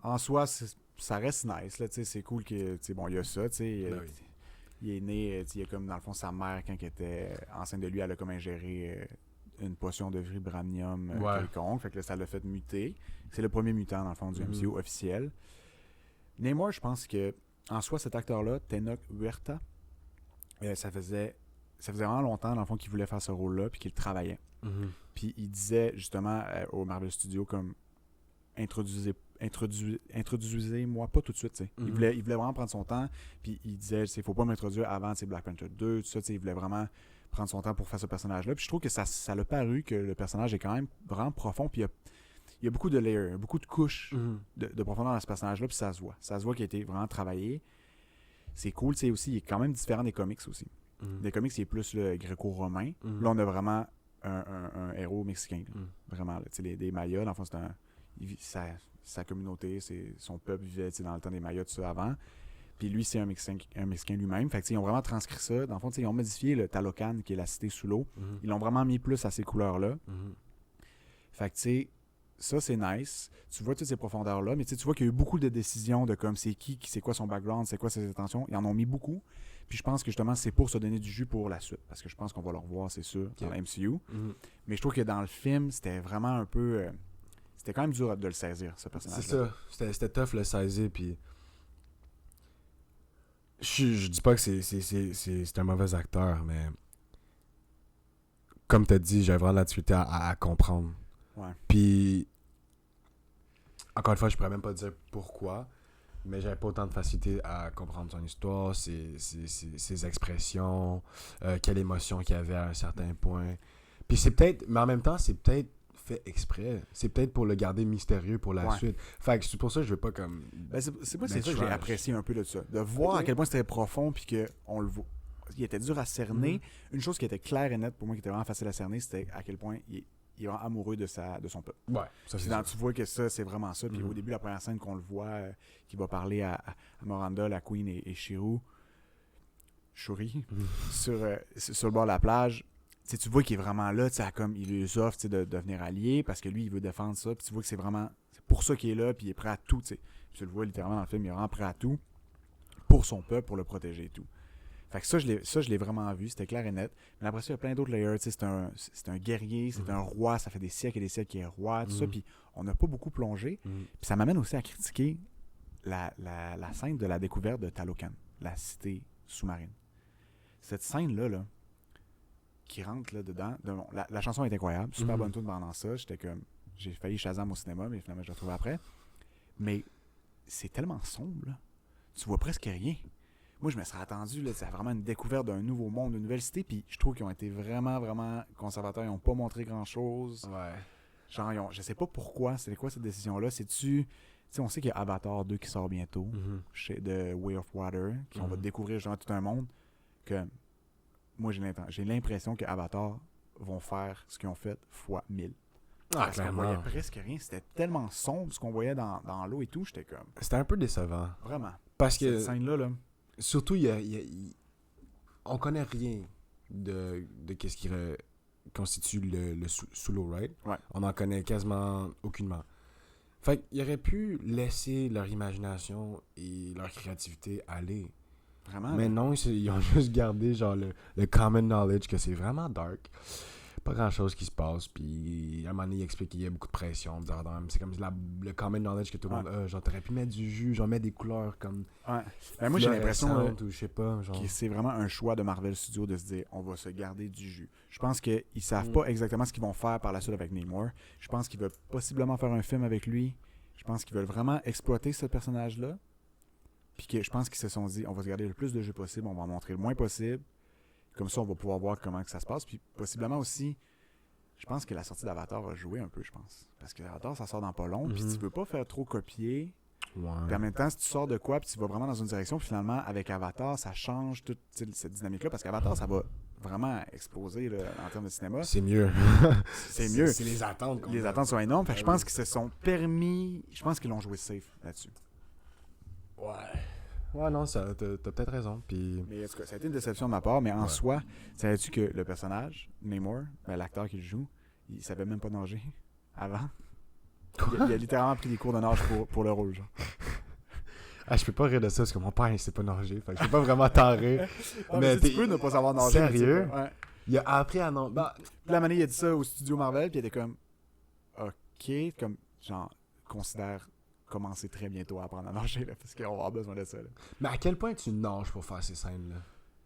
En soi, ça reste nice, là, tu sais. C'est cool que... Tu sais, bon, il y a ça, tu sais. Il est né, il y a comme, dans le fond, sa mère, quand elle était enceinte de lui, elle a comme ingéré... une potion de vibranium quelconque. Fait que là, ça l'a fait muter. C'est le premier mutant, dans le fond, du MCU officiel. Namor, je pense que, en soi, cet acteur-là, Tenoch Huerta, ça faisait vraiment longtemps, dans le fond, qu'il voulait faire ce rôle-là, puis qu'il travaillait. Puis il disait, justement, au Marvel Studios, comme, introduisez-moi pas tout de suite, tu sais. Il voulait vraiment prendre son temps, puis il disait, il faut pas m'introduire avant, Black Panther 2, tout ça, tu sais, il voulait vraiment prendre son temps pour faire ce personnage-là. Puis je trouve que ça l'a paru que le personnage est quand même vraiment profond. Puis il y a beaucoup de layers, beaucoup de couches de profondeur dans ce personnage-là. Puis ça se voit. Ça se voit qu'il a été vraiment travaillé. C'est cool. Tu sais, aussi, il est quand même différent des comics aussi. Des comics, il est plus le gréco-romain. Là, on a vraiment un héros mexicain. Vraiment. Là, tu sais, des Mayas, dans le fond, c'est sa communauté, son peuple vivait dans le temps des Mayas, tout ça avant. Puis lui, c'est un Mexicain lui-même. Fait que, ils ont vraiment transcrit ça. Dans le fond, ils ont modifié le Talocan, qui est la cité sous l'eau. Ils l'ont vraiment mis plus à ces couleurs-là. Fait que, tu sais, ça, c'est nice. Tu vois toutes ces profondeurs-là, mais tu vois qu'il y a eu beaucoup de décisions de comme c'est c'est quoi son background, c'est quoi ses intentions. Ils en ont mis beaucoup. Puis je pense que justement, c'est pour se donner du jus pour la suite. Parce que je pense qu'on va le revoir, c'est sûr, dans la MCU. Mm-hmm. Mais je trouve que dans le film, c'était vraiment un peu... c'était quand même dur de le saisir, ce personnage-là. C'est ça. C'était tough le saisir, puis... Je dis pas que c'est un mauvais acteur, mais... Comme t'as dit, j'avais vraiment la difficulté à comprendre. Ouais. Puis... Encore une fois, je pourrais même pas dire pourquoi, mais j'avais pas autant de facilité à comprendre son histoire, ses expressions, quelle émotion qu'il y avait à un certain point. Puis c'est peut-être... Mais en même temps, c'est peut-être fait exprès. C'est peut-être pour le garder mystérieux pour la suite. Fait que c'est pour ça que je veux pas comme... Ben c'est ça que j'ai apprécié un peu de ça. De voir à quel point c'était profond puis qu'on le voit. Il était dur à cerner. Une chose qui était claire et nette pour moi, qui était vraiment facile à cerner, c'était à quel point il est vraiment amoureux de son peuple. Ouais, ça c'est ça. Tu vois que ça, c'est vraiment ça. Puis au début, la première scène qu'on le voit, qui va parler à Miranda, la Queen et Shuri, sur le bord de la plage, tu vois qu'il est vraiment là, comme il lui offre de devenir allié parce que lui, il veut défendre ça. Puis tu vois que c'est pour ça qu'il est là, puis il est prêt à tout. Puis tu le vois littéralement dans le film, il est vraiment prêt à tout pour son peuple, pour le protéger et tout. Fait que ça, je l'ai vraiment vu, c'était clair et net. Mais après ça, il y a plein d'autres layers. C'est un guerrier, c'est un roi, ça fait des siècles et des siècles qu'il est roi, tout ça. Puis on n'a pas beaucoup plongé. Puis ça m'amène aussi à critiquer la scène de la découverte de Talokan, la cité sous-marine. Cette scène-là, là, qui rentre là dedans. La chanson est incroyable, super bonne tune pendant ça. J'ai failli Shazam au cinéma, mais finalement je l'ai retrouvé après. Mais c'est tellement sombre, là. Tu vois presque rien. Moi, je me serais attendu, là, c'est vraiment une découverte d'un nouveau monde, d'une nouvelle cité, puis je trouve qu'ils ont été vraiment, vraiment conservateurs. Ils n'ont pas montré grand-chose. Ouais. Genre, je sais pas pourquoi, c'est quoi cette décision-là. C'est-tu... Tu sais, on sait qu'il y a Avatar 2 qui sort bientôt, de Way of Water, on va découvrir justement tout un monde, que moi, j'ai l'impression que Avatar vont faire ce qu'ils ont fait fois 1000. Parce qu'on voyait presque rien. C'était tellement sombre ce qu'on voyait dans l'eau et tout. J'étais comme... C'était un peu décevant. Vraiment. Parce que... Cette scène-là, là... Surtout, on connaît rien de qu'est-ce qui constitue le sous l'eau, right? Ouais. On en connaît quasiment aucunement. Fait qu'ils auraient pu laisser leur imagination et leur créativité aller. Vraiment? Mais non, ils ont juste gardé genre le common knowledge que c'est vraiment dark. Pas grand chose qui se passe, puis à un moment donné, il explique qu'il y a beaucoup de pression. C'est comme le common knowledge que tout le monde a. Genre, t'aurais pu mettre du jus, genre mettre des couleurs comme. Ouais. Ben moi, j'ai l'impression ou je sais pas, genre... que c'est vraiment un choix de Marvel Studios de se dire on va se garder du jus. Je pense qu'ils savent pas exactement ce qu'ils vont faire par la suite avec Namor. Je pense qu'ils veulent possiblement faire un film avec lui. Je pense qu'ils veulent vraiment exploiter ce personnage-là. Puis que je pense qu'ils se sont dit on va se garder le plus de jus possible, on va en montrer le moins possible. Comme ça, on va pouvoir voir comment que ça se passe. Puis possiblement aussi, je pense que la sortie d'Avatar va jouer un peu, je pense. Parce que l'Avatar, ça sort dans pas long. Puis tu veux pas faire trop copier. Ouais. Puis en même temps, si tu sors de quoi, puis tu vas vraiment dans une direction, puis finalement, avec Avatar, ça change toute cette dynamique-là. Parce qu'Avatar, ça va vraiment exploser là, en termes de cinéma. C'est mieux. C'est mieux. C'est les attentes. Les attentes sont énormes. Fait que je pense qu'ils se sont permis... Je pense qu'ils l'ont joué safe là-dessus. Ouais. Ouais, non, t'as peut-être raison. Puis... Mais en tout cas, ça a été une déception de ma part, mais en soi, savais-tu que le personnage, Namor, l'acteur qui le joue, il savait même pas nager avant? Il a littéralement pris des cours de nage pour le rôle, genre. Ah, je peux pas rire de ça parce que mon père, il sait pas nager. Fait que je peux pas vraiment t'en rire. mais tu peux ne pas savoir nager. Sérieux? Ouais. Il a appris à nager. Bah, la manière, il a dit ça au studio Marvel, puis il était comme, OK, comme, genre, considère commencer très bientôt à apprendre à nager, là, parce qu'on va avoir besoin de ça. Là. Mais à quel point tu nages pour faire ces scènes-là?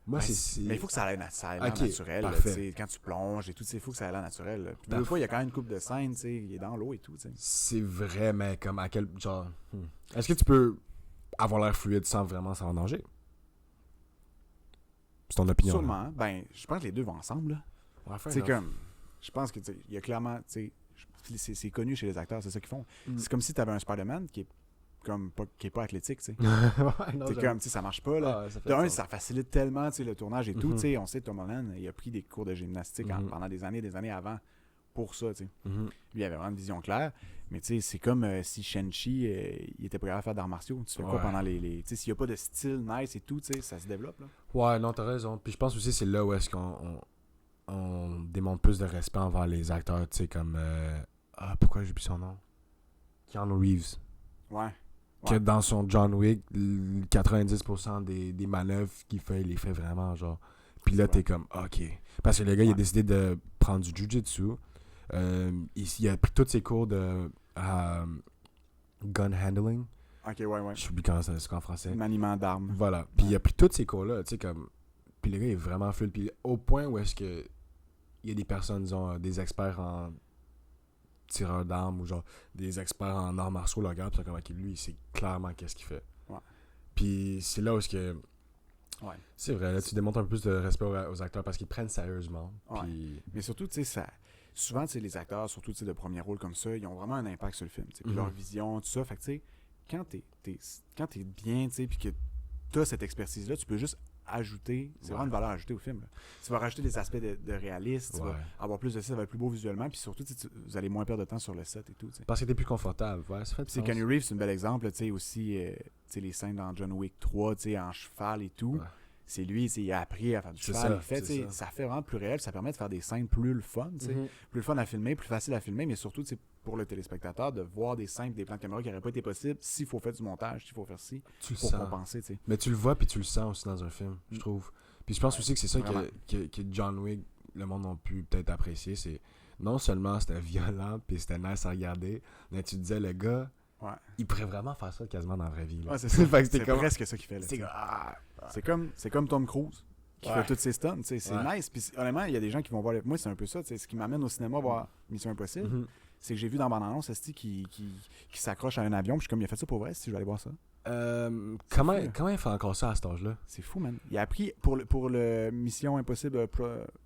Moi, c'est... Mais il faut que ça ait l'air naturel. Là, quand tu plonges et tout, il faut que ça ait l'air naturel. Là. Puis des fois, il y a quand même une couple de scènes, il est dans l'eau et tout. T'sais. C'est vrai, mais comme à quel... Genre... Est-ce que tu peux avoir l'air fluide sans vraiment s'en danger? C'est ton opinion. Sûrement. Là. Ben, je pense que les deux vont ensemble. Là. Ouais, c'est comme... Je pense que il y a clairement... C'est connu chez les acteurs, c'est ça qu'ils font. C'est comme si tu avais un Spider-Man qui est pas athlétique, tu sais. Ouais, c'est comme, tu sais, ça marche pas, là. Ça facilite tellement, tu sais, le tournage et tout, tu sais. On sait que Tom Holland, il a pris des cours de gymnastique pendant des années avant pour ça, tu sais. Lui, il avait vraiment une vision claire. Mais, tu sais, c'est comme si Shang-Chi, il était prêt à faire d'arts martiaux. Tu fais quoi pendant les... Tu sais, s'il y a pas de style nice et tout, tu sais, ça se développe, là. Ouais, non, t'as raison. Puis je pense aussi c'est là où est-ce qu'on démontre plus de respect envers les acteurs, tu sais, comme... pourquoi j'ai oublié son nom? Keanu Reeves. Ouais. Que dans son John Wick, 90% des manœuvres qu'il fait, il les fait vraiment, genre. Puis là, t'es comme, ok. Parce que le gars, il a décidé de prendre du jujitsu. Il a pris tous ses cours de gun handling. Ok, ouais. Je sais plus comment c'est en français. Maniement d'armes. Voilà. Puis il a pris tous ces cours-là, tu sais, comme. Puis le gars, il est vraiment full. Puis au point où est-ce que il y a des personnes, disons, des experts en tireur d'armes ou genre des experts en arts martiaux le regardent, puis comme, ok, lui, il sait clairement qu'est-ce qu'il fait. Ouais. Puis c'est là où est-ce que. Ouais. C'est vrai, là, tu démontres un peu plus de respect aux acteurs parce qu'ils prennent sérieusement. Ouais. Puis... Mais surtout, tu sais, souvent, tu sais, les acteurs, surtout, tu sais, de premier rôle comme ça, ils ont vraiment un impact sur le film, tu sais, puis leur vision, tout ça. Fait que, tu sais, quand t'es bien, tu sais, puis que t'as cette expertise-là, tu peux juste ajouter, c'est vraiment une valeur ajoutée au film, là. Tu vas rajouter des aspects de réalisme, tu vas avoir plus de ça va être plus beau visuellement, puis surtout, vous allez moins perdre de temps sur le set et tout, tu sais. Parce que t'es plus confortable, ouais, ça fait C'est Keanu Reeves, c'est un bel exemple, tu sais, aussi, tu sais, les scènes dans John Wick 3, tu sais, en cheval et tout. Ouais. C'est lui, il a appris à faire du cheval. Ça fait vraiment plus réel. Ça permet de faire des scènes plus le fun, plus le fun à filmer, plus facile à filmer, mais surtout pour le téléspectateur de voir des scènes, des plans de caméra qui n'auraient pas été possibles s'il faut faire du montage, s'il faut faire ci, pour compenser. T'sais. Mais tu le vois puis tu le sens aussi dans un film, je trouve. Puis je pense aussi que c'est ça que John Wick, le monde a pu peut-être apprécier. C'est non seulement c'était violent puis c'était nice à regarder, mais tu disais, le gars, il pourrait vraiment faire ça quasiment dans la vraie vie. Là. Ouais, c'est ça. C'est presque ça qu'il fait. Là, c'est comme Tom Cruise qui fait toutes ses stunts. C'est nice. Puis honnêtement, il y a des gens qui vont voir. Moi, c'est un peu ça. Ce qui m'amène au cinéma voir Mission Impossible, c'est que j'ai vu dans bande-annonce qui s'accroche à un avion. Puis je suis comme, il a fait ça pour vrai, si je vais aller voir ça. Comment il fait encore ça à cet âge-là? C'est fou, man. Il a appris pour le Mission Impossible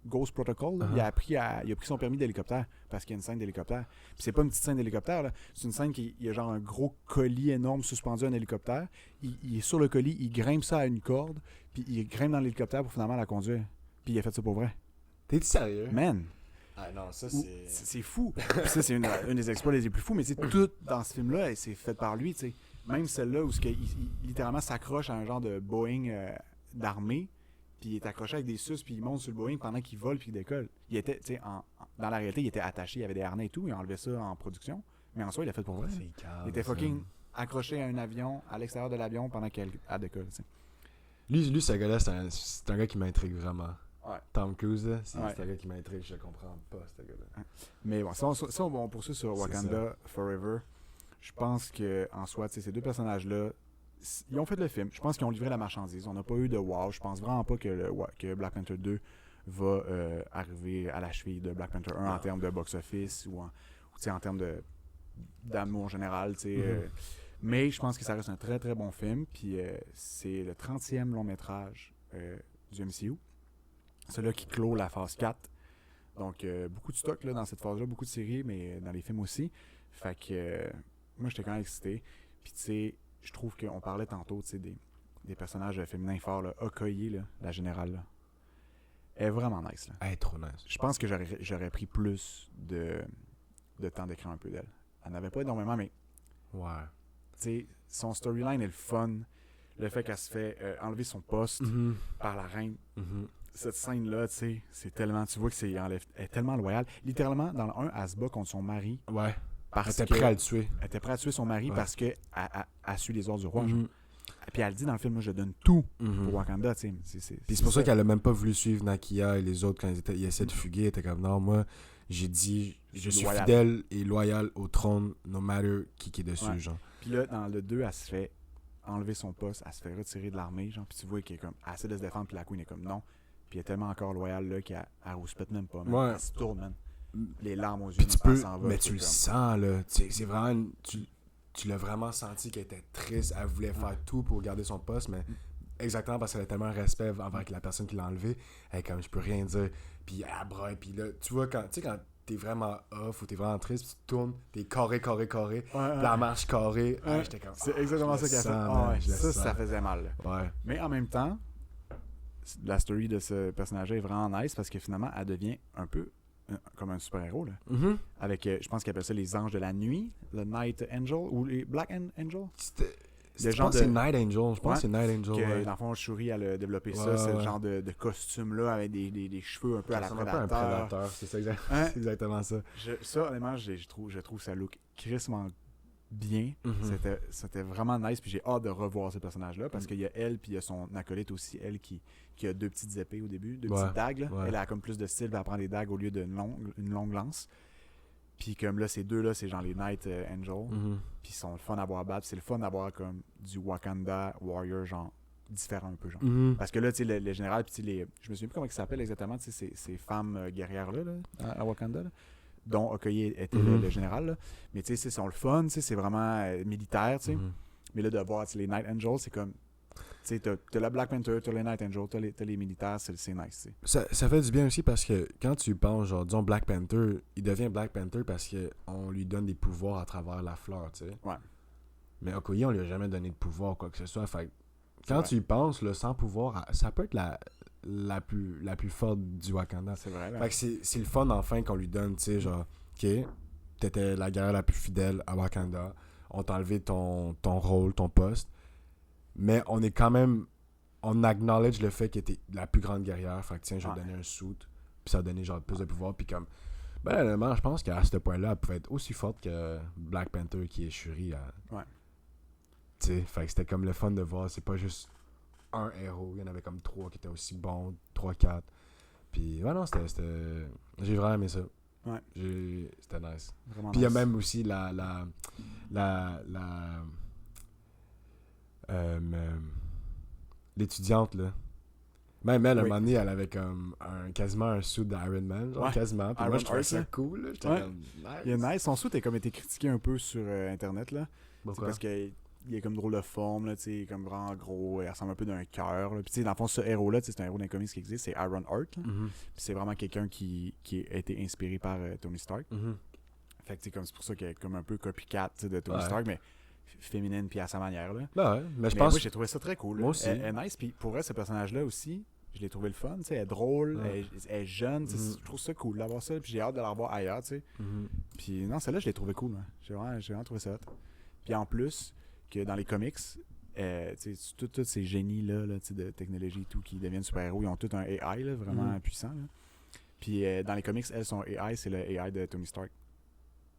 Ghost Protocol, il a pris son permis d'hélicoptère parce qu'il y a une scène d'hélicoptère. Puis c'est pas une petite scène d'hélicoptère, là. C'est une scène il y a genre un gros colis énorme suspendu à un hélicoptère. Il est sur le colis, il grimpe ça à une corde, puis il grimpe dans l'hélicoptère pour finalement la conduire. Puis il a fait ça pour vrai. T'es-tu sérieux? Man! Ah non, ça c'est fou. Puis ça, c'est une des exploits les plus fous, mais tout dans ce film-là, c'est fait par lui, tu sais. Même celle-là où il littéralement s'accroche à un genre de Boeing d'armée, puis il est accroché avec des suces, puis il monte sur le Boeing pendant qu'il vole puis qu'il décolle. Il était, tu sais, dans la réalité, il était attaché, il y avait des harnais et tout, il a enlevé ça en production, mais en soi, il l'a fait pour vrai. Il était fucking accroché à un avion, à l'extérieur de l'avion pendant qu'elle décolle, tu sais. Lui, ce gars-là, c'est un gars qui m'intrigue vraiment. Ouais. Tom Cruise, c'est un gars qui m'intrigue, je comprends pas, ce gars-là. Mais bon, si on poursuit sur Wakanda Forever, je pense qu'en soi, ces deux personnages-là, ils ont fait le film. Je pense qu'ils ont livré la marchandise. On n'a pas eu de wow. Je pense vraiment pas que Black Panther 2 va arriver à la cheville de Black Panther 1 en termes de box-office ou en termes d'amour général. Mais je pense que ça reste un très très bon film. Puis c'est le 30e long-métrage du MCU. C'est là qui clôt la phase 4. Donc beaucoup de stock là, dans cette phase-là, beaucoup de séries, mais dans les films aussi. Fait que moi j'étais quand même excité. Puis tu sais, je trouve qu'on parlait tantôt des personnages féminins forts. Là. Okoye, là, la générale, là, elle est vraiment nice. Là. Elle est trop nice. Je pense que j'aurais pris plus de temps d'écran un peu d'elle. Elle n'avait pas énormément, mais ouais. Tu sais, son storyline est le fun. Le fait qu'elle se fait enlever son poste par la reine. Cette scène-là, tu sais, c'est tellement... Tu vois que elle est tellement loyale. Littéralement, dans le 1, elle se bat contre son mari. Ouais. Elle était prête à le tuer. Elle était prête à tuer son mari parce qu'elle a su les ordres du roi. Puis elle dit dans le film, moi, je donne tout pour Wakanda, tu sais. Puis c'est pour ça qu'elle a même pas voulu suivre Nakia et les autres quand ils essaient de fuguer. Elle était comme, non, moi, j'ai dit, je suis fidèle et loyal au trône, no matter qui est dessus, genre. Puis là, dans le 2, elle se fait enlever son poste, elle se fait retirer de l'armée, genre. Puis tu vois qu'elle est comme, elle essaie de se défendre, puis la queen est comme, non. Puis elle est tellement encore loyale, là, qu'elle rouspète même pas, man. Ouais. Elle se tourne, man. Les larmes aux yeux, elle s'en va. Mais tu le sens, là. C'est vraiment... Tu l'as vraiment senti qu'elle était triste. Elle voulait faire tout pour garder son poste, mais exactement parce qu'elle a tellement un respect envers la personne qui l'a enlevé. Elle est comme, je peux rien dire. Puis elle braille. Puis là, tu vois, quand t'es vraiment off ou t'es vraiment triste, puis tu tournes, t'es carré. Puis la marche carrée. J'étais comme, c'est exactement ça qu'elle fait. Ça faisait mal. Là. Ouais. Mais en même temps, la story de ce personnage est vraiment nice parce que finalement, elle devient un peu comme un super-héros, là. Avec, je pense qu'ils appellent ça les anges de la nuit, le Night Angel, ou les Black Angel. Je pense que c'est Night Angel. Je pense que c'est Night Angel. Dans le fond, Shuri, elle a développé ça. C'est le genre de costume-là avec des cheveux un peu à la Prédateur. Un prédateur, c'est exactement ça. Ça, honnêtement, je trouve ça look crissement bien. C'était vraiment nice. Puis j'ai hâte de revoir ce personnage-là parce qu'il y a elle, puis il y a son acolyte aussi, elle qui a 2 petites épées au début, 2 petites dagues. Là. Elle a comme plus de style, elle prend des dagues au lieu d'une longue lance. Puis comme là, ces deux-là, c'est genre les Night Angel. Puis ils sont le fun à voir battre. C'est le fun d'avoir comme du Wakanda Warrior, genre différent un peu, genre. Parce que là, tu sais, le général, puis je me souviens plus comment il s'appelle exactement, tu sais, ces femmes guerrières-là, à Wakanda, là, dont Okoye était le général, là. Mais tu sais, ils sont le fun, tu sais, c'est vraiment militaire, tu sais. Mais là, de voir les Night Angels, c'est comme, tu sais, t'as la Black Panther, t'as les Night Angels, t'as les militaires, c'est nice, tu sais. Ça fait du bien aussi parce que quand tu penses, genre, disons Black Panther, il devient Black Panther parce qu'on lui donne des pouvoirs à travers la fleur, tu sais. Ouais. Mais Okoye, on lui a jamais donné de pouvoir, quoi que ce soit, fait quand tu y penses, là, sans pouvoir, ça peut être la plus forte du Wakanda. C'est vrai. Fait que c'est le fun enfin qu'on lui donne, tu sais, genre, ok, t'étais la guerrière la plus fidèle à Wakanda, on t'a enlevé ton rôle, ton poste, mais on est quand même, on acknowledge le fait que t'es la plus grande guerrière, fait que tiens, je vais te donner un suit, puis ça a donné genre plus de pouvoir, puis comme, ben honnêtement, je pense qu'à ce point-là, elle pouvait être aussi forte que Black Panther qui est Shuri à... Ouais. T'sais, fait que c'était comme le fun de voir, c'est pas juste un héros, il y en avait comme 3 qui étaient aussi bons, 3-4. Puis, ouais, non, c'était... J'ai vraiment aimé ça. Ouais. C'était nice. Vraiment puis il y a nice. même aussi l'étudiante, là. Même elle, à un moment donné, elle avait comme quasiment un suit d'Iron Man, genre quasiment. Puis moi, je trouvais ça cool, là. J'étais comme nice. Il est nice. Son suit a comme été critiqué un peu sur Internet, là. Pourquoi? Parce qu'il est comme drôle de forme, là, tu sais, comme vraiment gros, il ressemble un peu d'un cœur. Puis tu sais, dans le fond, ce héros-là, c'est un héros d'un comics qui existe, c'est Iron Heart. Puis c'est vraiment quelqu'un qui a été inspiré par Tony Stark. Fait que c'est pour ça qu'il est comme un peu copycat de Tony Stark, mais féminine puis à sa manière, là. Ouais, mais je pense... Moi, j'ai trouvé ça très cool. Moi aussi. Elle est nice, puis pour elle, ce personnage-là aussi, je l'ai trouvé le fun, tu sais, elle est drôle, elle est jeune, je trouve ça cool d'avoir ça, puis j'ai hâte de la revoir ailleurs, tu sais. Puis non, celle-là, je l'ai trouvé cool, hein. J'ai vraiment trouvé ça hot. Puis en plus, que dans les comics, tous ces génies-là de technologie et tout qui deviennent super-héros, ils ont tous un AI là, vraiment puissant. Là. Puis dans les comics, son AI, c'est le AI de Tony Stark.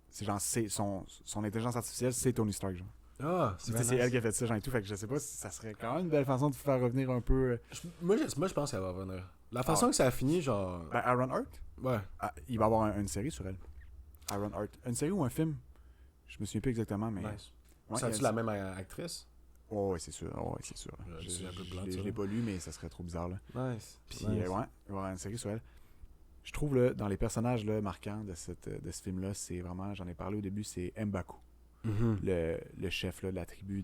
C'est genre, son intelligence artificielle, c'est Tony Stark, genre. Ah, c'est elle qui a fait ça, genre et tout. Fait que je sais pas si ça serait quand même une belle façon de faire revenir un peu. Moi, je pense qu'elle va revenir. La façon que ça a fini, genre. Ben, Iron Heart? Ouais. Il va y avoir une série sur elle. Iron Heart. Une série ou un film? Je me souviens plus exactement, mais. Nice. C'est-tu la même actrice? Oh, oui, c'est sûr. Oh, ouais, c'est sûr. Je l'ai pas lu, mais ça serait trop bizarre. Là. Nice. Puis, ouais, il va y avoir une série sur elle. Je trouve, là, dans les personnages là, marquants de ce film-là, c'est vraiment, j'en ai parlé au début, c'est M'Baku. Le chef là, de la tribu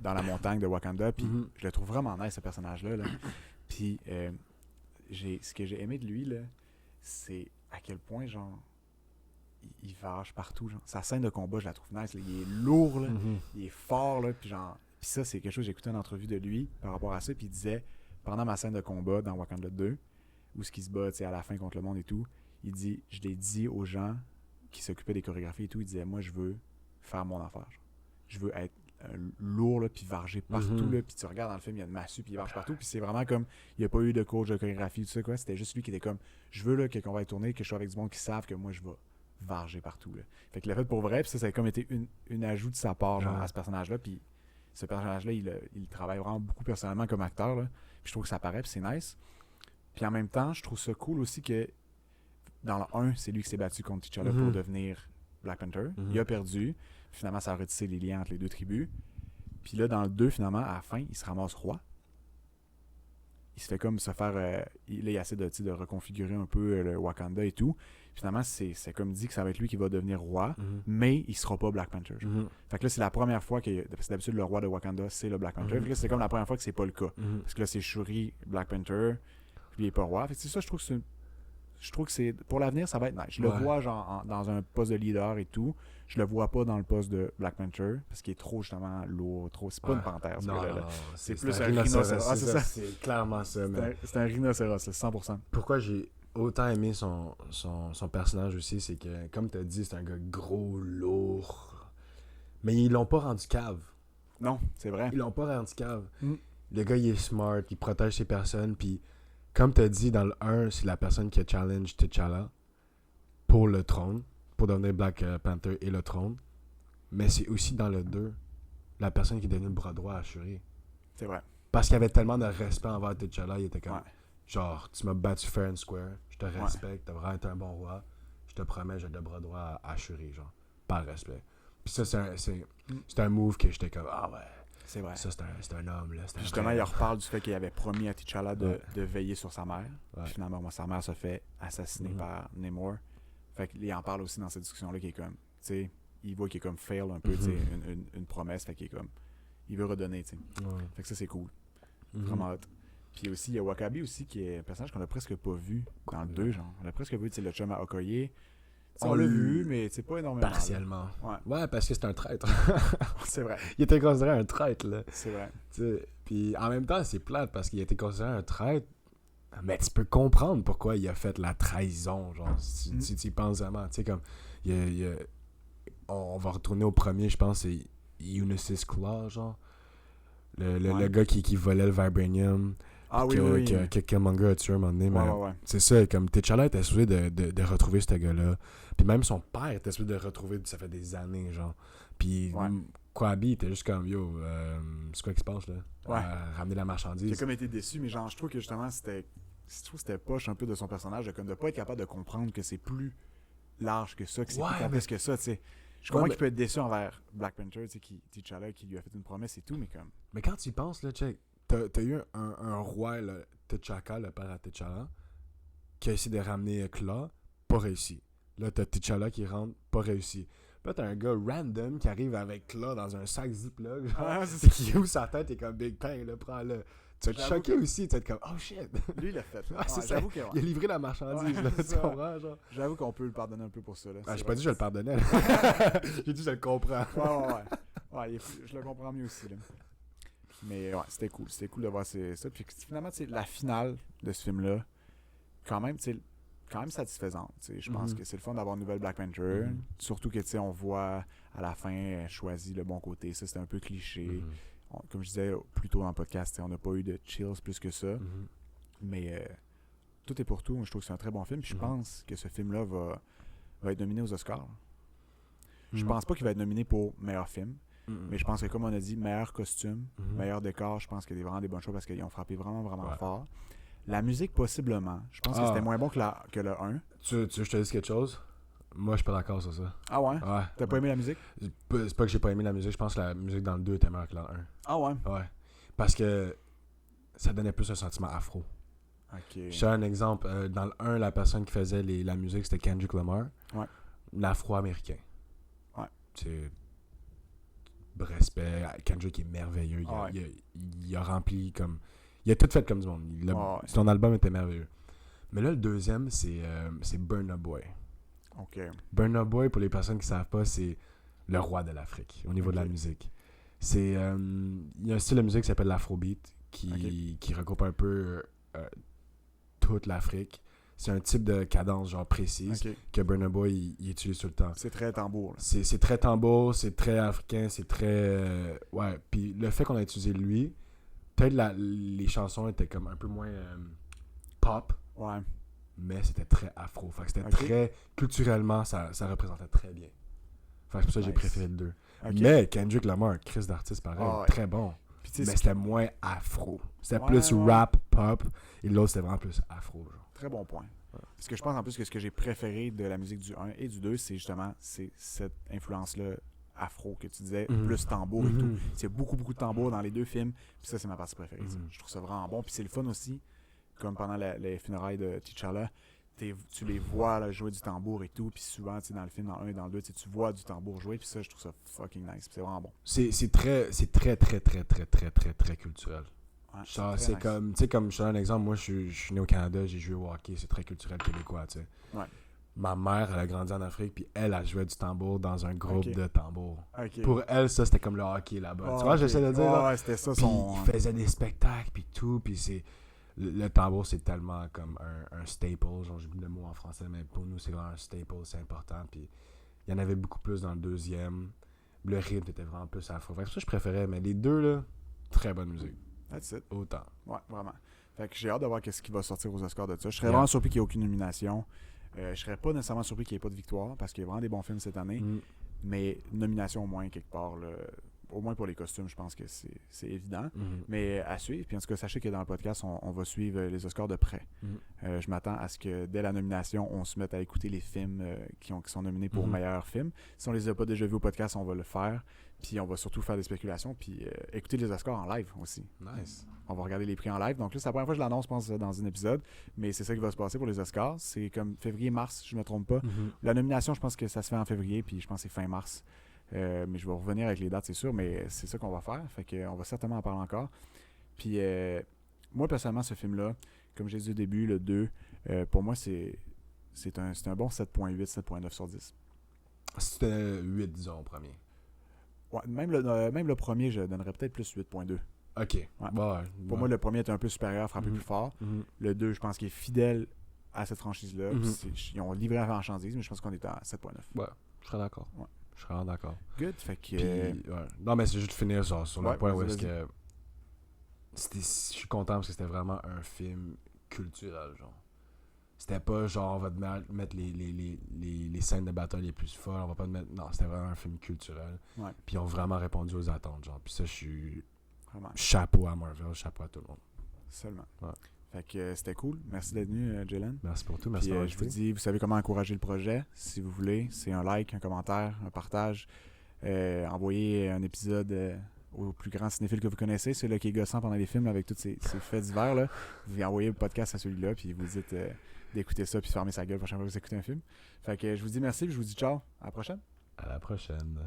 dans la montagne de Wakanda. Puis, je le trouve vraiment nice, ce personnage-là. Là. Puis, ce que j'ai aimé de lui, là, c'est à quel point, genre, il vache partout. Genre. Sa scène de combat, je la trouve nice. Là. Il est lourd, là. Il est fort. Là, puis ça, c'est quelque chose, j'ai écouté une entrevue de lui par rapport à ça. Puis il disait, pendant ma scène de combat dans Wakanda 2, où ce qui se bat à la fin contre le monde et tout, il dit, je l'ai dit aux gens qui s'occupaient des chorégraphies et tout, il disait, moi, je veux faire mon affaire. Genre. Je veux être lourd, là, puis varger partout. Là, puis tu regardes dans le film, il y a une massue, puis il varge partout. Puis c'est vraiment comme, il n'y a pas eu de coach de chorégraphie, tout ça, quoi. C'était juste lui qui était comme, je veux là, qu'on va tourner, que je sois avec du monde qui savent que moi, je vais varger partout. Là. Fait que le fait pour vrai, puis ça a comme été une ajout de sa part genre, à ce personnage-là. Puis ce personnage-là, il travaille vraiment beaucoup personnellement comme acteur. Là. Puis je trouve que ça paraît, puis c'est nice. Puis en même temps, je trouve ça cool aussi que dans le 1, c'est lui qui s'est battu contre T'Challa pour devenir Black Panther. Il a perdu. Finalement, ça a retissé les liens entre les deux tribus. Puis là, dans le 2, finalement, à la fin, il se ramasse roi. Il se fait comme se faire... là, il essaie de reconfigurer un peu le Wakanda et tout. Finalement, c'est comme dit que ça va être lui qui va devenir roi, mais il sera pas Black Panther. Fait que là, c'est la première fois que... Parce que d'habitude, le roi de Wakanda, c'est le Black Panther. Fait que là, c'est comme la première fois que c'est pas le cas. Parce que là, c'est Shuri, Black Panther, puis il est pas roi. Fait que c'est ça, je trouve que c'est... Pour l'avenir, ça va être nice. Je le vois genre dans un poste de leader et tout. Je le vois pas dans le poste de Black Panther, parce qu'il est trop, justement, lourd, trop... C'est pas une panthère, ce gars-là. C'est plus un rhinocéros. Ah, c'est ça. C'est clairement ça. C'est un rhinocéros, là, 100%. Pourquoi j'ai autant aimé son personnage aussi, c'est que, comme tu as dit, c'est un gars gros, lourd. Mais ils l'ont pas rendu cave. Non, c'est vrai. Ils l'ont pas rendu cave. Le gars, il est smart, il protège ses personnes, puis comme tu as dit, dans le 1, c'est la personne qui a challenge T'Challa pour le trône, pour devenir Black Panther et le trône. Mais c'est aussi dans le 2, la personne qui est devenue le bras droit à Shuri. C'est vrai. Parce qu'il y avait tellement de respect envers T'Challa, il était comme, Ouais. genre, tu m'as battu fair and square, je te respecte, t'as vraiment été un bon roi, je te promets, j'ai le bras droit à Shuri, genre, par respect. Puis ça, c'est un move que j'étais comme, ah ouais, C'est vrai. ça, c'est un homme, là. Puis justement, il reparle du fait qu'il avait promis à T'Challa de veiller sur sa mère. Ouais. Puis finalement, sa mère se fait assassiner par Namor. Fait qu'il en parle aussi dans cette discussion-là, qui est comme, tu sais, il voit qu'il est comme fail un peu, tu sais, une promesse, fait qu'il est comme, il veut redonner, tu sais. Ouais. Fait que ça, c'est cool. Vraiment hot. Puis aussi, il y a Wakabi aussi, qui est un personnage qu'on a presque pas vu dans le 2, genre. On a presque vu, tu sais, le chum à Okoye. On l'a vu, mais c'est pas énormément. Partiellement. Ouais, parce que c'est un traître. C'est vrai. Il était considéré un traître, là. C'est vrai. T'sais, puis en même temps, c'est plate parce qu'il a été considéré un traître. Mais tu peux comprendre pourquoi il a fait la trahison, genre, si tu y penses vraiment. Tu sais, comme, on va retourner au premier, je pense, c'est Unisys Claw, genre. Le gars qui volait le Vibranium. Ah oui, que Killmonger a tué un moment donné. Ouais. C'est ça, comme T'Challa était supposé de retrouver ce gars-là. Puis même son père était supposé de retrouver, ça fait des années, genre. Puis Kwabi était juste comme, yo, c'est quoi qui se passe, là? Ramener la marchandise. J'ai comme été déçu, mais genre, je trouve que justement, c'était poche un peu de son personnage, de ne pas être capable de comprendre que c'est plus large que ça, que c'est plus complexe que ça, tu sais. Je comprends qu'il peut être déçu envers Black Panther, tu sais, T'Challa, qui lui a fait une promesse et tout, mais comme... Mais quand tu y penses, là, check, t'as eu un roi, là, T'Chaka, le père à T'Challa, qui a essayé de ramener Claw, pas réussi. Là, t'as T'Challa qui rentre, pas réussi. Puis là, t'as un gars random qui arrive avec Claw dans un sac Ziploc, genre, qui ouvre sa tête et comme Big Bang, là, prends-le. Tu vas te choquer aussi, tu vas être comme, oh shit! Lui, il l'a fait. C'est ça. Il a livré la marchandise, là, tu comprends, genre. J'avoue qu'on peut le pardonner un peu pour ça, là. J'ai pas dit que je le pardonnais, j'ai dit que je le comprends. Ouais, je le comprends mieux aussi, là. Mais ouais, c'était cool. C'était cool de voir ça. Puis finalement, la finale de ce film-là, quand même satisfaisante. Je pense que c'est le fun d'avoir une nouvelle Black Panther. Surtout que, on voit à la fin, elle choisit le bon côté. Ça, c'était un peu cliché. Comme je disais plus tôt dans le podcast, on n'a pas eu de chills plus que ça. Mais tout est pour tout. Je trouve que c'est un très bon film. Puis je pense que ce film-là va être nominé aux Oscars. Je pense pas qu'il va être nominé pour meilleur film. Mais je pense que, comme on a dit, meilleur costume, meilleur décor, je pense qu'il y a vraiment des bonnes choses parce qu'ils ont frappé vraiment fort. La musique, possiblement. Je pense que c'était moins bon que le 1. Tu veux que je te dise quelque chose? Moi, je suis pas d'accord sur ça. Ah ouais? T'as pas aimé la musique? C'est pas que j'ai pas aimé la musique, je pense que la musique dans le 2 était meilleure que dans le 1. Ah ouais? Ouais. Parce que ça donnait plus un sentiment afro. Ok. Je te donne un exemple. Dans le 1, la personne qui faisait la musique, c'était Kendrick Lamar. Ouais. L'afro-américain. Ouais. C'est... Respect. Kendrick est merveilleux. Il a rempli comme... Il a tout fait comme du monde. Son album était merveilleux. Mais là, le deuxième, c'est Burna Boy. OK. Burna Boy, pour les personnes qui ne savent pas, c'est le roi de l'Afrique au niveau de la musique. Il y a un style de musique qui s'appelle l'Afrobeat qui regroupe un peu toute l'Afrique. C'est un type de cadence genre précise que Burna Boy il utilise tout le temps. C'est très tambour. C'est très tambour, c'est très africain, c'est très... ouais, puis le fait qu'on a utilisé lui, peut-être les chansons étaient comme un peu moins pop. Ouais. Mais c'était très afro. Fait que c'était très... Culturellement, ça représentait très bien. Fait que c'est pour ça que j'ai préféré le 2. Mais Kendrick Lamar, Chris d'artiste pareil, très bon. Mais c'était moins afro. C'était plus rap, pop, et l'autre c'était vraiment plus afro. Genre. Très bon point. Parce que je pense en plus que ce que j'ai préféré de la musique du 1 et du 2, c'est justement cette influence-là afro que tu disais, plus tambour et tout. C'est beaucoup de tambour dans les deux films. Puis ça, c'est ma partie préférée. Je trouve ça vraiment bon. Puis c'est le fun aussi, comme pendant les funérailles de T'Challa, tu les vois là, jouer du tambour et tout. Puis souvent, dans le film, dans le 1 et dans le 2, tu vois du tambour jouer. Puis ça, je trouve ça fucking nice. Puis c'est vraiment bon. C'est très culturel. Ouais, c'est nice. Comme, tu sais, comme je te donne un exemple, moi je suis né au Canada, j'ai joué au hockey, c'est très culturel québécois, tu sais. Ouais. Ma mère, elle a grandi en Afrique, puis elle joué du tambour dans un groupe de tambour. Okay. Pour elle, ça, c'était comme le hockey là-bas. Tu vois, j'essaie de dire. Ouais, c'était ça. Puis il faisait des spectacles, puis tout, puis c'est... Le tambour, c'est tellement comme un staple, genre j'oublie le mot en français, mais pour nous, c'est vraiment un staple, c'est important, puis il y en avait beaucoup plus dans le deuxième. Le rythme était vraiment plus afro. Fait que ça, je préférais, mais les deux, là, très bonne musique. That's it. Autant. Ouais, vraiment. Fait que j'ai hâte de voir ce qui va sortir aux Oscars de ça. Je serais vraiment surpris qu'il n'y ait aucune nomination. Je serais pas nécessairement surpris qu'il n'y ait pas de victoire parce qu'il y a vraiment des bons films cette année. mais nomination au moins quelque part, là, au moins pour les costumes, je pense que c'est évident. Mais à suivre. Puis en tout cas, sachez que dans le podcast, on va suivre les Oscars de près. Je m'attends à ce que dès la nomination, on se mette à écouter les films qui sont nominés pour meilleur film. Si on les a pas déjà vus au podcast, on va le faire. Puis on va surtout faire des spéculations. Puis écouter les Oscars en live aussi. Nice. On va regarder les prix en live. Donc là, c'est la première fois que je l'annonce, je pense, dans un épisode. Mais c'est ça qui va se passer pour les Oscars. C'est comme février-mars, si je ne me trompe pas. La nomination, je pense que ça se fait en février. Puis je pense que c'est fin mars. Mais je vais revenir avec les dates, c'est sûr, mais c'est ça qu'on va faire. Fait qu'on va certainement en parler encore. Puis moi, personnellement, ce film-là, comme j'ai dit au début, le 2, pour moi, c'est un bon 7.8, 7.9 sur 10. C'était 8, disons, au premier. Ouais, même le premier, je donnerais peut-être plus 8.2. OK. Ouais. Bon, pour moi, le premier est un peu supérieur, frappé plus fort. Le 2, je pense qu'il est fidèle à cette franchise-là. Ils ont livré la marchandise, mais je pense qu'on est à 7.9. Ouais, je serais d'accord. Ouais. Je serais vraiment d'accord. Good. Fait que. Puis, ouais. Non, mais c'est juste de finir sur le point où est-ce vas-y. que. Je suis content parce que c'était vraiment un film culturel, genre. C'était pas genre on va te mettre les scènes de bataille les plus folles, on va pas te mettre. Non, c'était vraiment un film culturel. Ouais. Puis ils ont vraiment répondu aux attentes, genre. Puis ça, je suis. Vraiment. Chapeau à Marvel, chapeau à tout le monde. Seulement. Ouais. Fait que c'était cool. Merci d'être venu, Jalen. Merci pour tout, merci Puis, d'avoir je vous dis, vous savez comment encourager le projet. Si vous voulez, c'est un like, un commentaire, un partage. Envoyez un épisode au plus grand cinéphile que vous connaissez, celui-là qui est gossant pendant les films avec tous ces faits divers. Là. Vous envoyez le podcast à celui-là, puis vous dites d'écouter ça, puis de fermer sa gueule la prochaine fois que vous écoutez un film. Fait que je vous dis merci, puis je vous dis ciao. À la prochaine. À la prochaine.